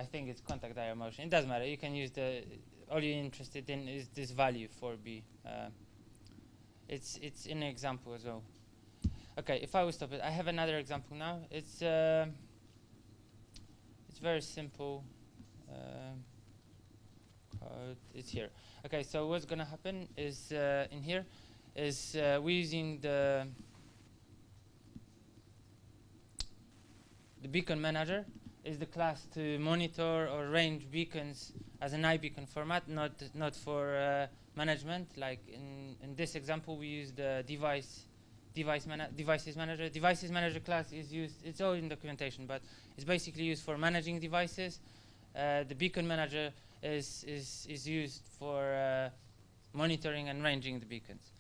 think it's Kontakt.io motion. It doesn't matter. You can use all you're interested in is this value for B. It's in an example as well. Okay, if I will stop it, I have another example now. It's very simple. It's here. Okay, so what's gonna happen is in here is we're using the beacon manager is the class to monitor or range beacons as an iBeacon format, not for management. Like in this example, we use the devices manager. Devices manager class is used. It's all in documentation, but it's basically used for managing devices. The beacon manager is used for monitoring and ranging the beacons.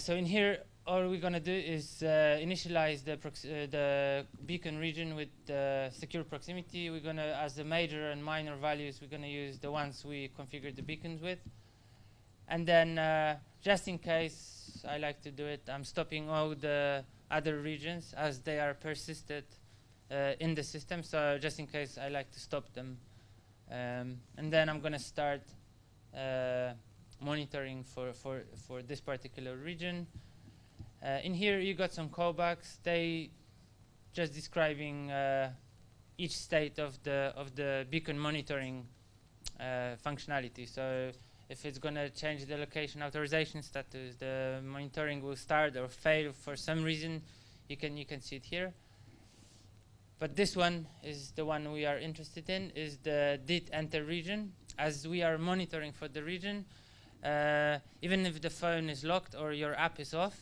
So in here, all we're gonna do is initialize the beacon region with secure proximity. We're gonna, as the major and minor values, we're gonna use the ones we configured the beacons with. And then, just in case, I like to do it, I'm stopping all the other regions as they are persisted in the system. So just in case, I like to stop them. And then I'm gonna start monitoring for this particular region. In here you got some callbacks. They just describing each state of the beacon monitoring functionality. So if it's gonna change the location authorization status, the monitoring will start or fail for some reason. You can see it here. But this one is the one we are interested in, is the did enter region. As we are monitoring for the region, even if the phone is locked or your app is off,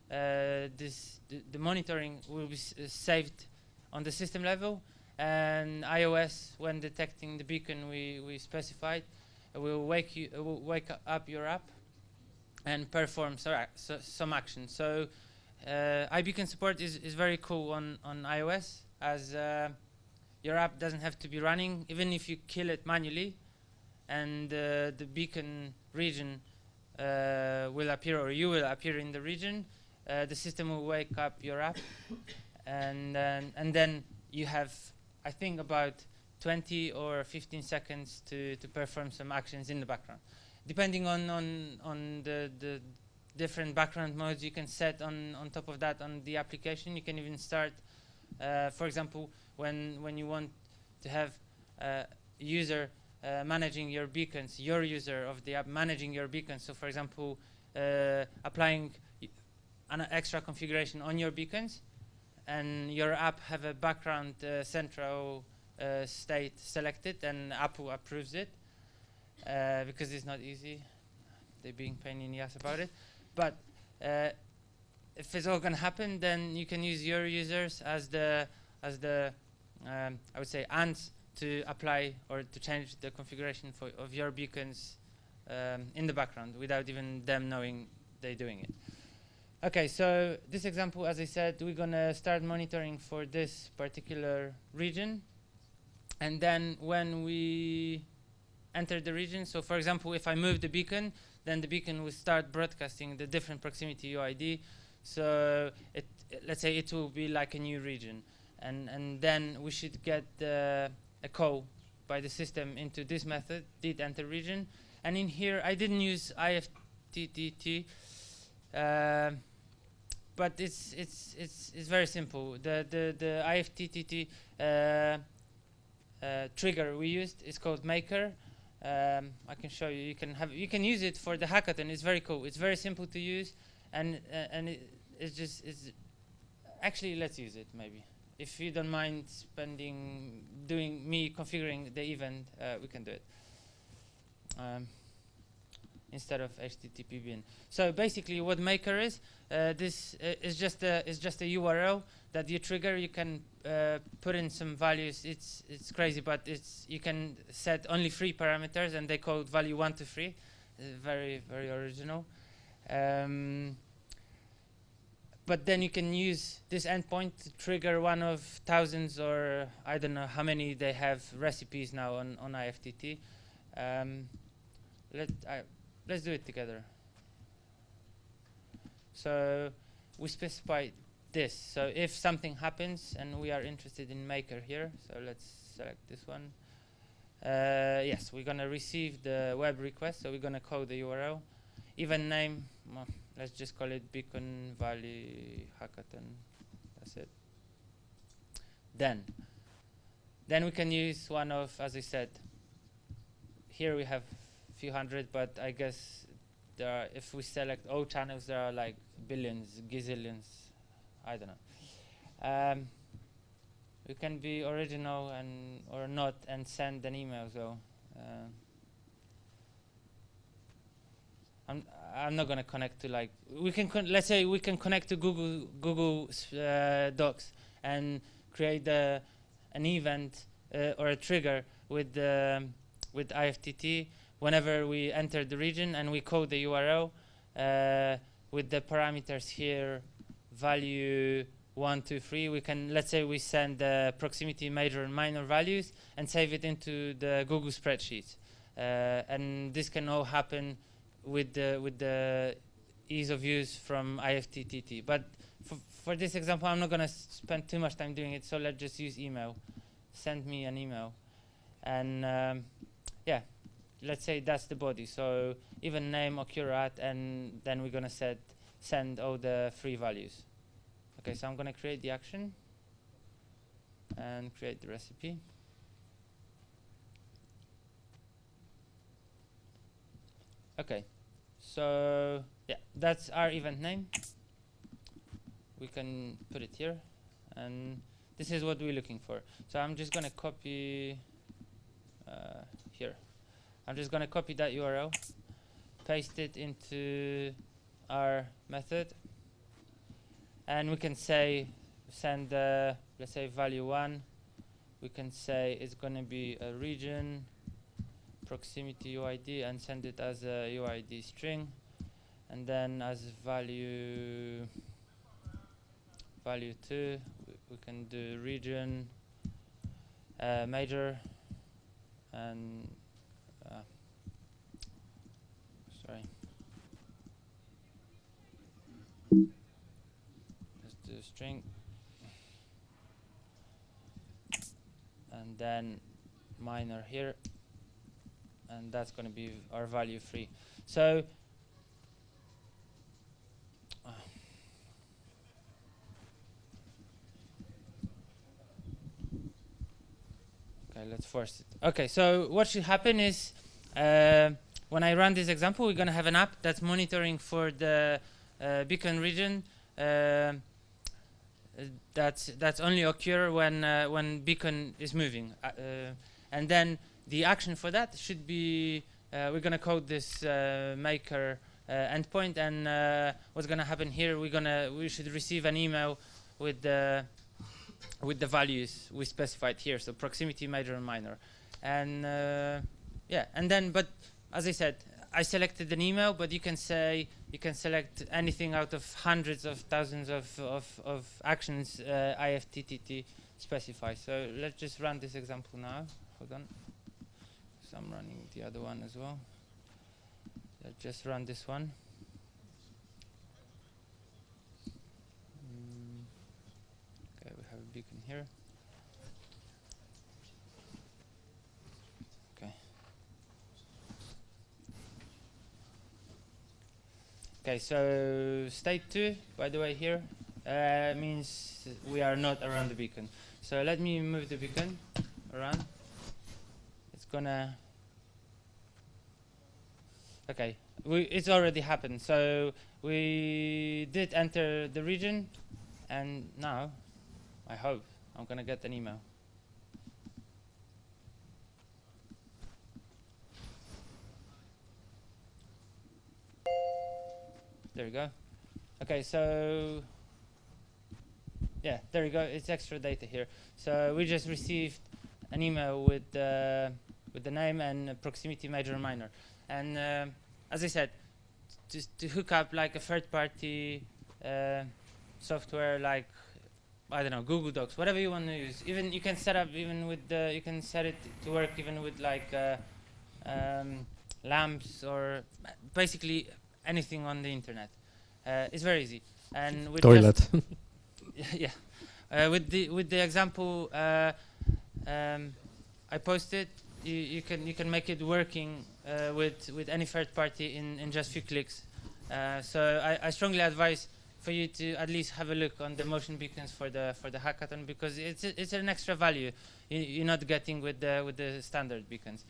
the monitoring will be saved on the system level, and iOS, when detecting the beacon we specified, will wake up your app and perform some action. So iBeacon support is very cool on iOS, as your app doesn't have to be running, even if you kill it manually, and the beacon region will appear, or you will appear in the region. The system will wake up your app, and then you have I think about 20 or 15 seconds to perform some actions in the background. Depending on the different background modes you can set on top of that on the application, you can even start, for example, when you want to have a user managing your beacons, your user of the app managing your beacons. So for example, applying an extra configuration on your beacons, and your app have a background central state selected, and Apple approves it, because it's not easy. They're being pain in the ass about it. But if it's all going to happen, then you can use your users as the I would say ants to apply or to change the configuration of your beacons in the background without even them knowing they're doing it. Okay, so this example, as I said, we're going to start monitoring for this particular region. And then when we enter the region, so for example, if I move the beacon, then the beacon will start broadcasting the different proximity UID. So let's say it will be like a new region. And then we should get a call by the system into this method, did enter region. And in here, I didn't use IFTTT, but it's very simple. The IFTTT trigger we used is called Maker. I can show you. You can use it for the hackathon. It's very cool. It's very simple to use, and it's actually, let's use it maybe. If you don't mind doing me configuring the event, we can do it instead of HTTP bin. So basically, what Maker is, this is just a URL that you trigger. You can put in some values. It's crazy, but you can set only 3 parameters, and they call it value 1 to 3. Very original. But then you can use this endpoint to trigger one of thousands, or I don't know how many they have recipes now on IFTTT. Let's do it together. So we specify this. So if something happens, and we are interested in Maker here, so let's select this one. Yes, we're gonna receive the web request, so we're gonna call the URL. Event name, let's just call it BeaconValley Hackathon. That's it. Then we can use one of, as I said, here we have a few hundred, but I guess there are, if we select all channels, there are like billions, gazillions, I don't know. We can be original or not and send an email. So I'm not gonna connect to like let's say we can connect to Google Docs and create an event or a trigger with IFTTT whenever we enter the region, and we code the URL with the parameters here, value 1, 2, 3. We can, let's say we send the proximity major and minor values and save it into the Google spreadsheet. And this can all happen with the ease of use from IFTTT. But for this example, I'm not going to spend too much time doing it, so let's just use email. Send me an email. And yeah, let's say that's the body. So even name, occur at, and then we're going to send all the 3 values. Okay, so I'm going to create the action and create the recipe. Okay, so yeah, that's our event name. We can put it here, and this is what we're looking for. So I'm just going to copy here. I'm just going to copy that URL, paste it into our method, and we can say send let's say value 1. We can say it's going to be a region proximity UID and send it as a UID string, and then as value 2 we can do region major and sorry, let's do string. and then minor here, and that's going to be our value 3. So okay, let's force it. Okay, so what should happen is when I run this example, we're going to have an app that's monitoring for the beacon region. That's only occur when beacon is moving, and then the action for that should be we're going to code this maker endpoint, and what's going to happen here? We should receive an email with the values we specified here, so proximity, major, and minor, and yeah, and then but as I said, I selected an email, but you can select anything out of hundreds of thousands of actions IFTTT specify. So let's just run this example now. Hold on. So I'm running the other one as well. Let's just run this one. Okay, we have a beacon here. Okay, so state 2, by the way, here means we are not around the beacon. So let me move the beacon around. It's gonna. Okay, it's already happened. So we did enter the region, and now I hope I'm gonna get an email. There we go. Okay, so yeah, there we go. It's extra data here. So we just received an email with the name and proximity, major and minor. And as I said, just to hook up like a third-party software, like I don't know, Google Docs, whatever you want to use. Even you can set up even with you can set it to work even with like lamps or basically anything on the internet. It's very easy, and with toilet. yeah, with the example I posted, you can make it working with any third party in just a few clicks. So I strongly advise for you to at least have a look on the motion beacons for the hackathon, because it's an extra value you're not getting with the standard beacons.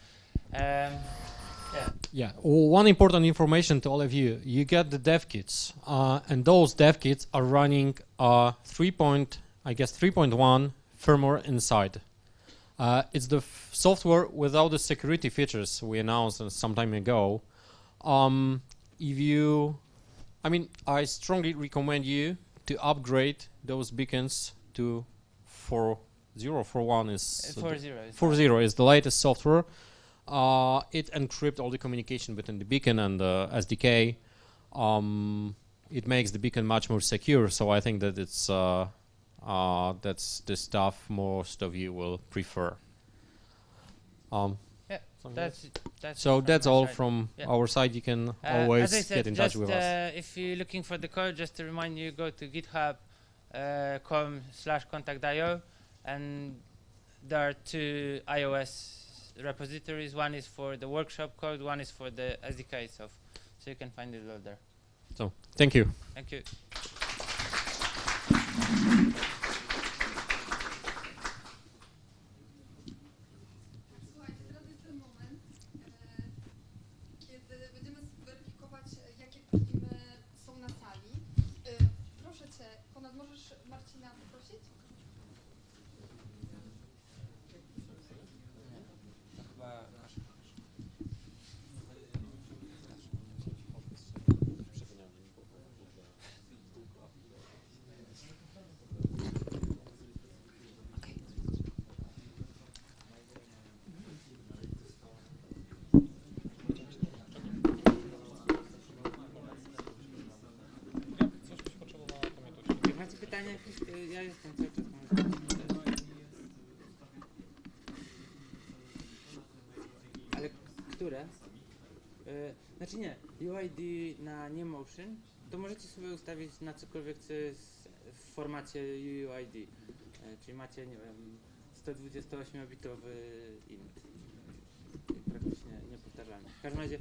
Yeah. One important information to all of you: you get the dev kits, and those dev kits are running 3.1 firmware inside. It's the software without the security features we announced some time ago. I strongly recommend you to upgrade those beacons to 4.0. 4.1 is 4.0 is the latest software. It encrypts all the communication between the beacon and the SDK. It makes the beacon much more secure. So I think that that's the stuff most of you will prefer. That's all from our side. You can always get in touch with us. If you're looking for the code, just to remind you, go to github.com/Kontakt.io, and there are 2 iOS repositories. One is for the workshop code, one is for the SDK itself. So you can find it all there. So, thank you. Thank you. Słuchajcie, teraz jest ten moment, kiedy będziemy zweryfikować, jakie pluginy są na sali. Proszę Cię, Konrad, możesz Marcina poprosić? Macie pytania jakieś? Ja jestem cały czas. Ale które? Znaczy nie, UID na nie motion, to możecie sobie ustawić na cokolwiek, co jest w formacie UUID. Czyli macie, nie wiem, 128-bitowy int. Praktycznie niepowtarzalny. W każdym razie,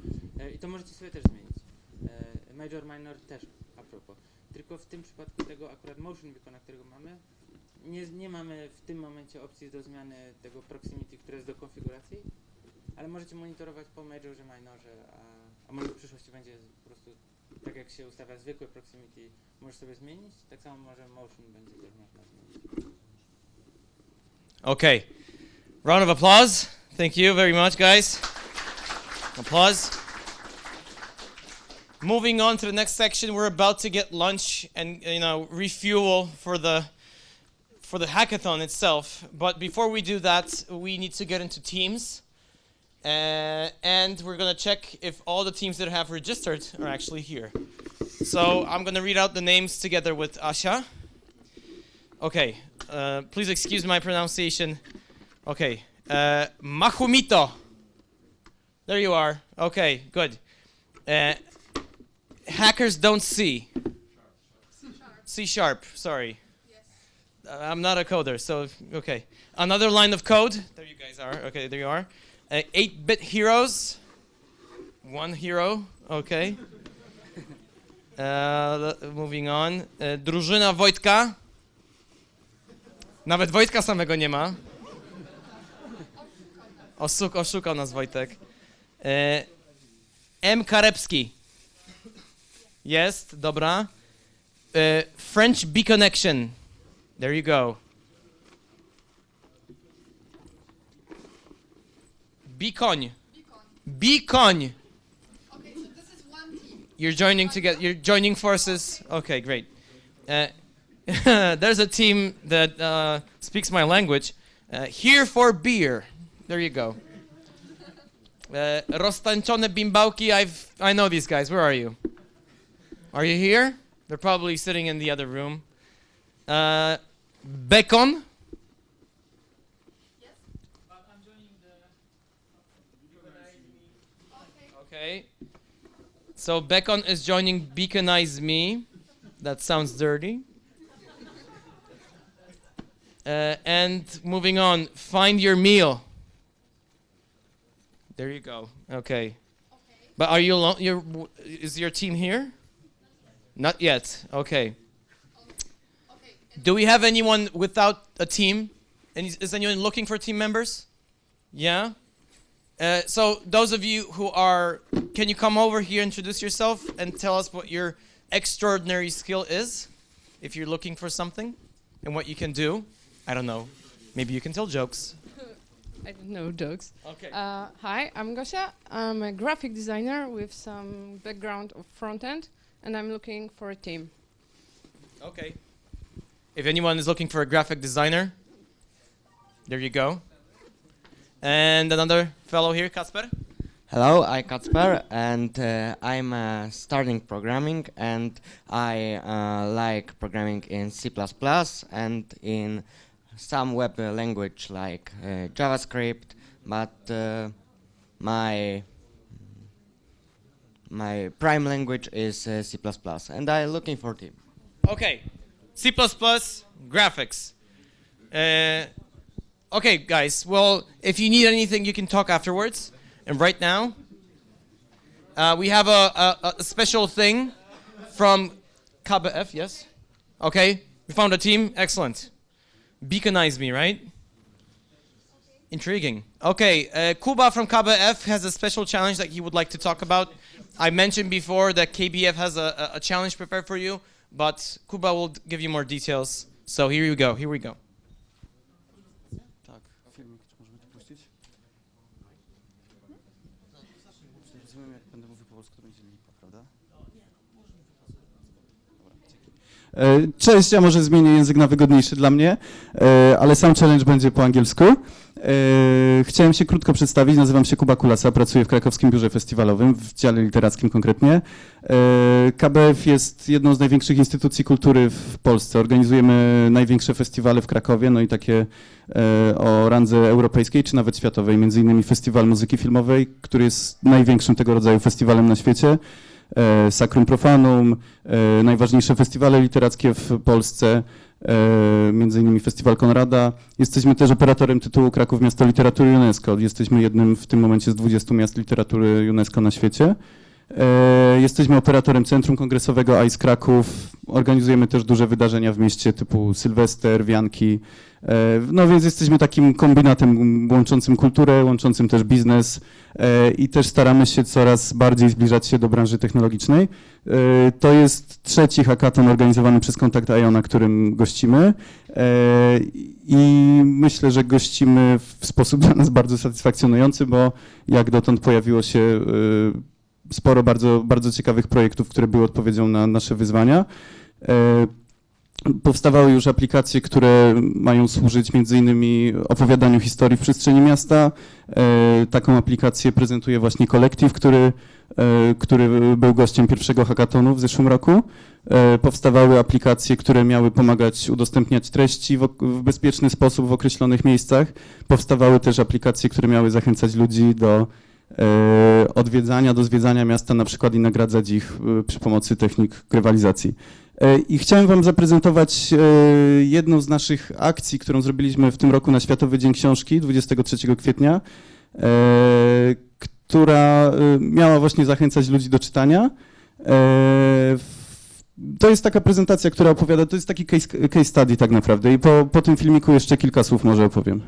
i to możecie sobie też zmienić. Major, minor też, a propos. Tylko w tym przypadku tego akurat motion beacona, którego mamy, nie mamy w tym momencie opcji do zmiany tego proximity, które jest do konfiguracji, ale możecie monitorować po majorze, minorze, a może w przyszłości będzie po prostu tak jak się ustawia zwykłe proximity, możesz sobie zmienić, tak samo może motion będzie też można zmienić. Okay. Round of applause. Thank you very much, guys. Applause. Moving on to the next section, we're about to get lunch and refuel for the hackathon itself. But before we do that, we need to get into teams. And we're going to check if all the teams that have registered are actually here. So I'm going to read out the names together with Asha. Okay, please excuse my pronunciation. Okay, Mahumito. There you are. Okay, good. Hackers don't see. C sharp, sorry. I'm not a coder, so, okay. Another line of code. There you guys are. Okay, there you are. 8-bit heroes. One hero, okay. Moving on. Drużyna Wojtka. Nawet Wojtka samego nie ma. Oszukał nas Wojtek. M. Karepski. Jest, dobra. French B-Connection. There you go. Beacon. Beacon. Okay, so this is one team. You're joining together. You're joining forces. Okay, great. There's a team that speaks my language. Here for beer. There you go. Roztańczone bimbałki. I know these guys. Where are you? Are you here? They're probably sitting in the other room. Bacon. Yes. I'm joining the Okay. So Bacon is joining Beaconize Me. That sounds dirty. And moving on, find your meal. There you go. Okay. But are you alone? Is your team here? Not yet. Okay. Do we have anyone without a team? Is anyone looking for team members? Yeah? So those of you who are, can you come over here, introduce yourself, and tell us what your extraordinary skill is, if you're looking for something, and what you can do? I don't know. Maybe you can tell jokes. I don't know jokes. Okay. Hi, I'm Gosia. I'm a graphic designer with some background of front end, and I'm looking for a team. Okay. If anyone is looking for a graphic designer, there you go. And another fellow here, Kacper. Hello, I'm Kacper, and I'm starting programming, and I like programming in C++ and in some web language like JavaScript, but my prime language is C++, and I'm looking for a team. Okay, C++, graphics. Okay, guys, well, if you need anything, you can talk afterwards. And right now, we have a special thing from KBF, yes? Okay, we found a team, excellent. Beaconize Me, right? Intriguing. Okay, Kuba from KBF has a special challenge that he would like to talk about. I mentioned before that KBF has a challenge prepared for you, but Kuba will give you more details. So here you go, here we go. Cześć, ja może zmienię język na wygodniejszy dla mnie, ale sam challenge będzie po angielsku. Chciałem się krótko przedstawić, nazywam się Kuba Kulasa, pracuję w krakowskim biurze festiwalowym, w dziale literackim konkretnie. KBF jest jedną z największych instytucji kultury w Polsce. Organizujemy największe festiwale w Krakowie, no i takie o randze europejskiej czy nawet światowej, między innymi Festiwal Muzyki Filmowej, który jest największym tego rodzaju festiwalem na świecie. Sacrum Profanum, najważniejsze festiwale literackie w Polsce, między innymi Festiwal Konrada. Jesteśmy też operatorem tytułu Kraków Miasto Literatury UNESCO. Jesteśmy jednym w tym momencie z 20 miast literatury UNESCO na świecie. Jesteśmy operatorem Centrum Kongresowego ICE Kraków. Organizujemy też duże wydarzenia w mieście typu Sylwester, wianki. No więc jesteśmy takim kombinatem łączącym kulturę, łączącym też biznes i też staramy się coraz bardziej zbliżać się do branży technologicznej. To jest trzeci hackathon organizowany przez Kontakt.io, na którym gościmy i myślę, że gościmy w sposób dla nas bardzo satysfakcjonujący, bo jak dotąd pojawiło się sporo bardzo ciekawych projektów, które były odpowiedzią na nasze wyzwania. Powstawały już aplikacje, które mają służyć między innymi opowiadaniu historii w przestrzeni miasta. Taką aplikację prezentuje właśnie Kolektyw, który był gościem pierwszego hackathonu w zeszłym roku. Powstawały aplikacje, które miały pomagać udostępniać treści w bezpieczny sposób w określonych miejscach. Powstawały też aplikacje, które miały zachęcać ludzi do zwiedzania miasta na przykład i nagradzać ich przy pomocy technik grywalizacji. I chciałem wam zaprezentować jedną z naszych akcji, którą zrobiliśmy w tym roku na Światowy Dzień Książki 23 kwietnia, która miała właśnie zachęcać ludzi do czytania. To jest taka prezentacja, która opowiada, to jest taki case study tak naprawdę i po tym filmiku jeszcze kilka słów może opowiem.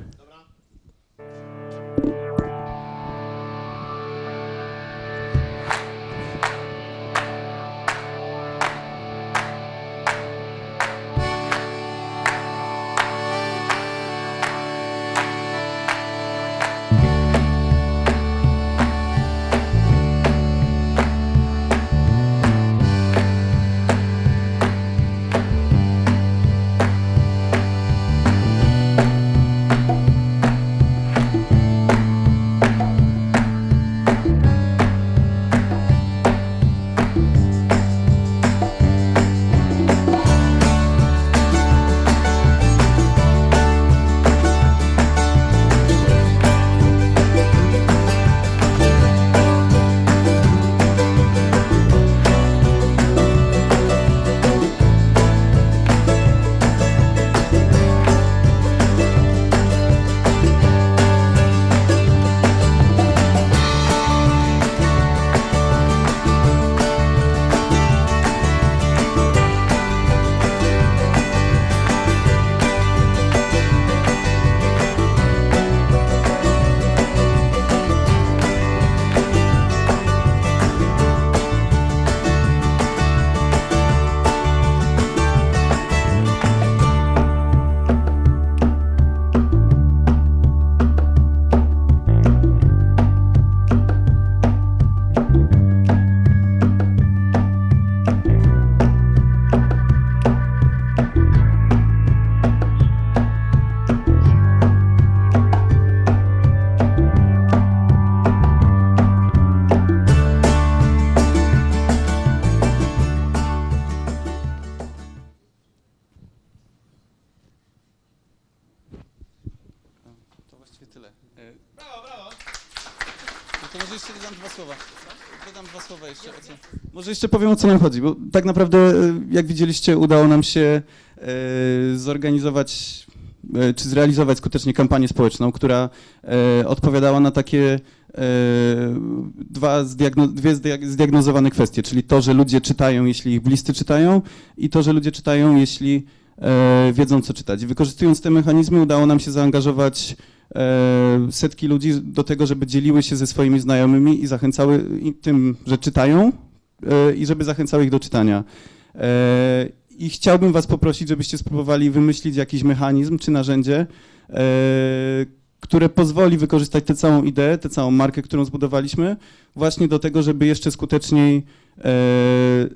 Może jeszcze powiem, o co nam chodzi, bo tak naprawdę, jak widzieliście, udało nam się zorganizować czy zrealizować skutecznie kampanię społeczną, która odpowiadała na takie dwie zdiagnozowane kwestie, czyli to, że ludzie czytają, jeśli ich bliscy czytają i to, że ludzie czytają, jeśli wiedzą, co czytać. I wykorzystując te mechanizmy udało nam się zaangażować setki ludzi do tego, żeby dzieliły się ze swoimi znajomymi i zachęcały tym, że czytają i żeby zachęcały ich do czytania. I chciałbym was poprosić, żebyście spróbowali wymyślić jakiś mechanizm czy narzędzie, które pozwoli wykorzystać tę całą ideę, tę całą markę, którą zbudowaliśmy, właśnie do tego, żeby jeszcze skuteczniej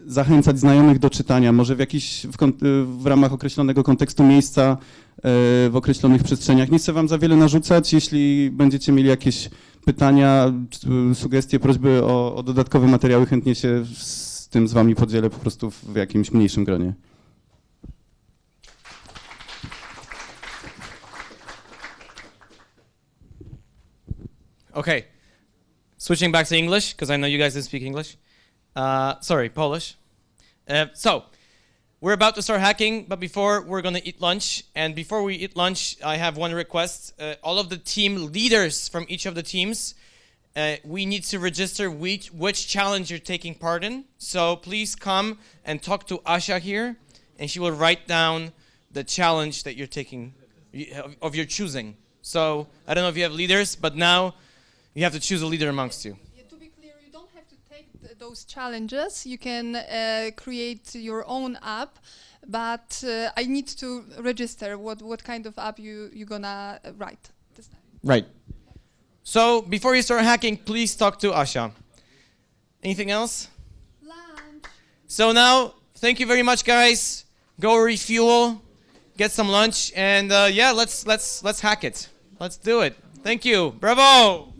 zachęcać znajomych do czytania, może w ramach określonego kontekstu miejsca, w określonych przestrzeniach. Nie chcę wam za wiele narzucać, jeśli będziecie mieli jakieś pytania, sugestie, prośby o dodatkowe materiały, chętnie się z tym z wami podzielę po prostu w jakimś mniejszym gronie. Okay, switching back to English, because I know you guys didn't speak English. Sorry, Polish. So, we're about to start hacking, but before we're gonna eat lunch. And before we eat lunch, I have one request. All of the team leaders from each of the teams, we need to register which challenge you're taking part in. So please come and talk to Asha here, and she will write down the challenge that you're taking, of your choosing. So I don't know if you have leaders, but now you have to choose a leader amongst you. Yeah, to be clear, you don't have to take those challenges. You can create your own app, but I need to register what kind of app you're gonna write this time. Right. So before you start hacking, please talk to Asha. Anything else? Lunch. So now, thank you very much, guys. Go refuel, get some lunch, and yeah, let's hack it. Let's do it. Thank you. Bravo.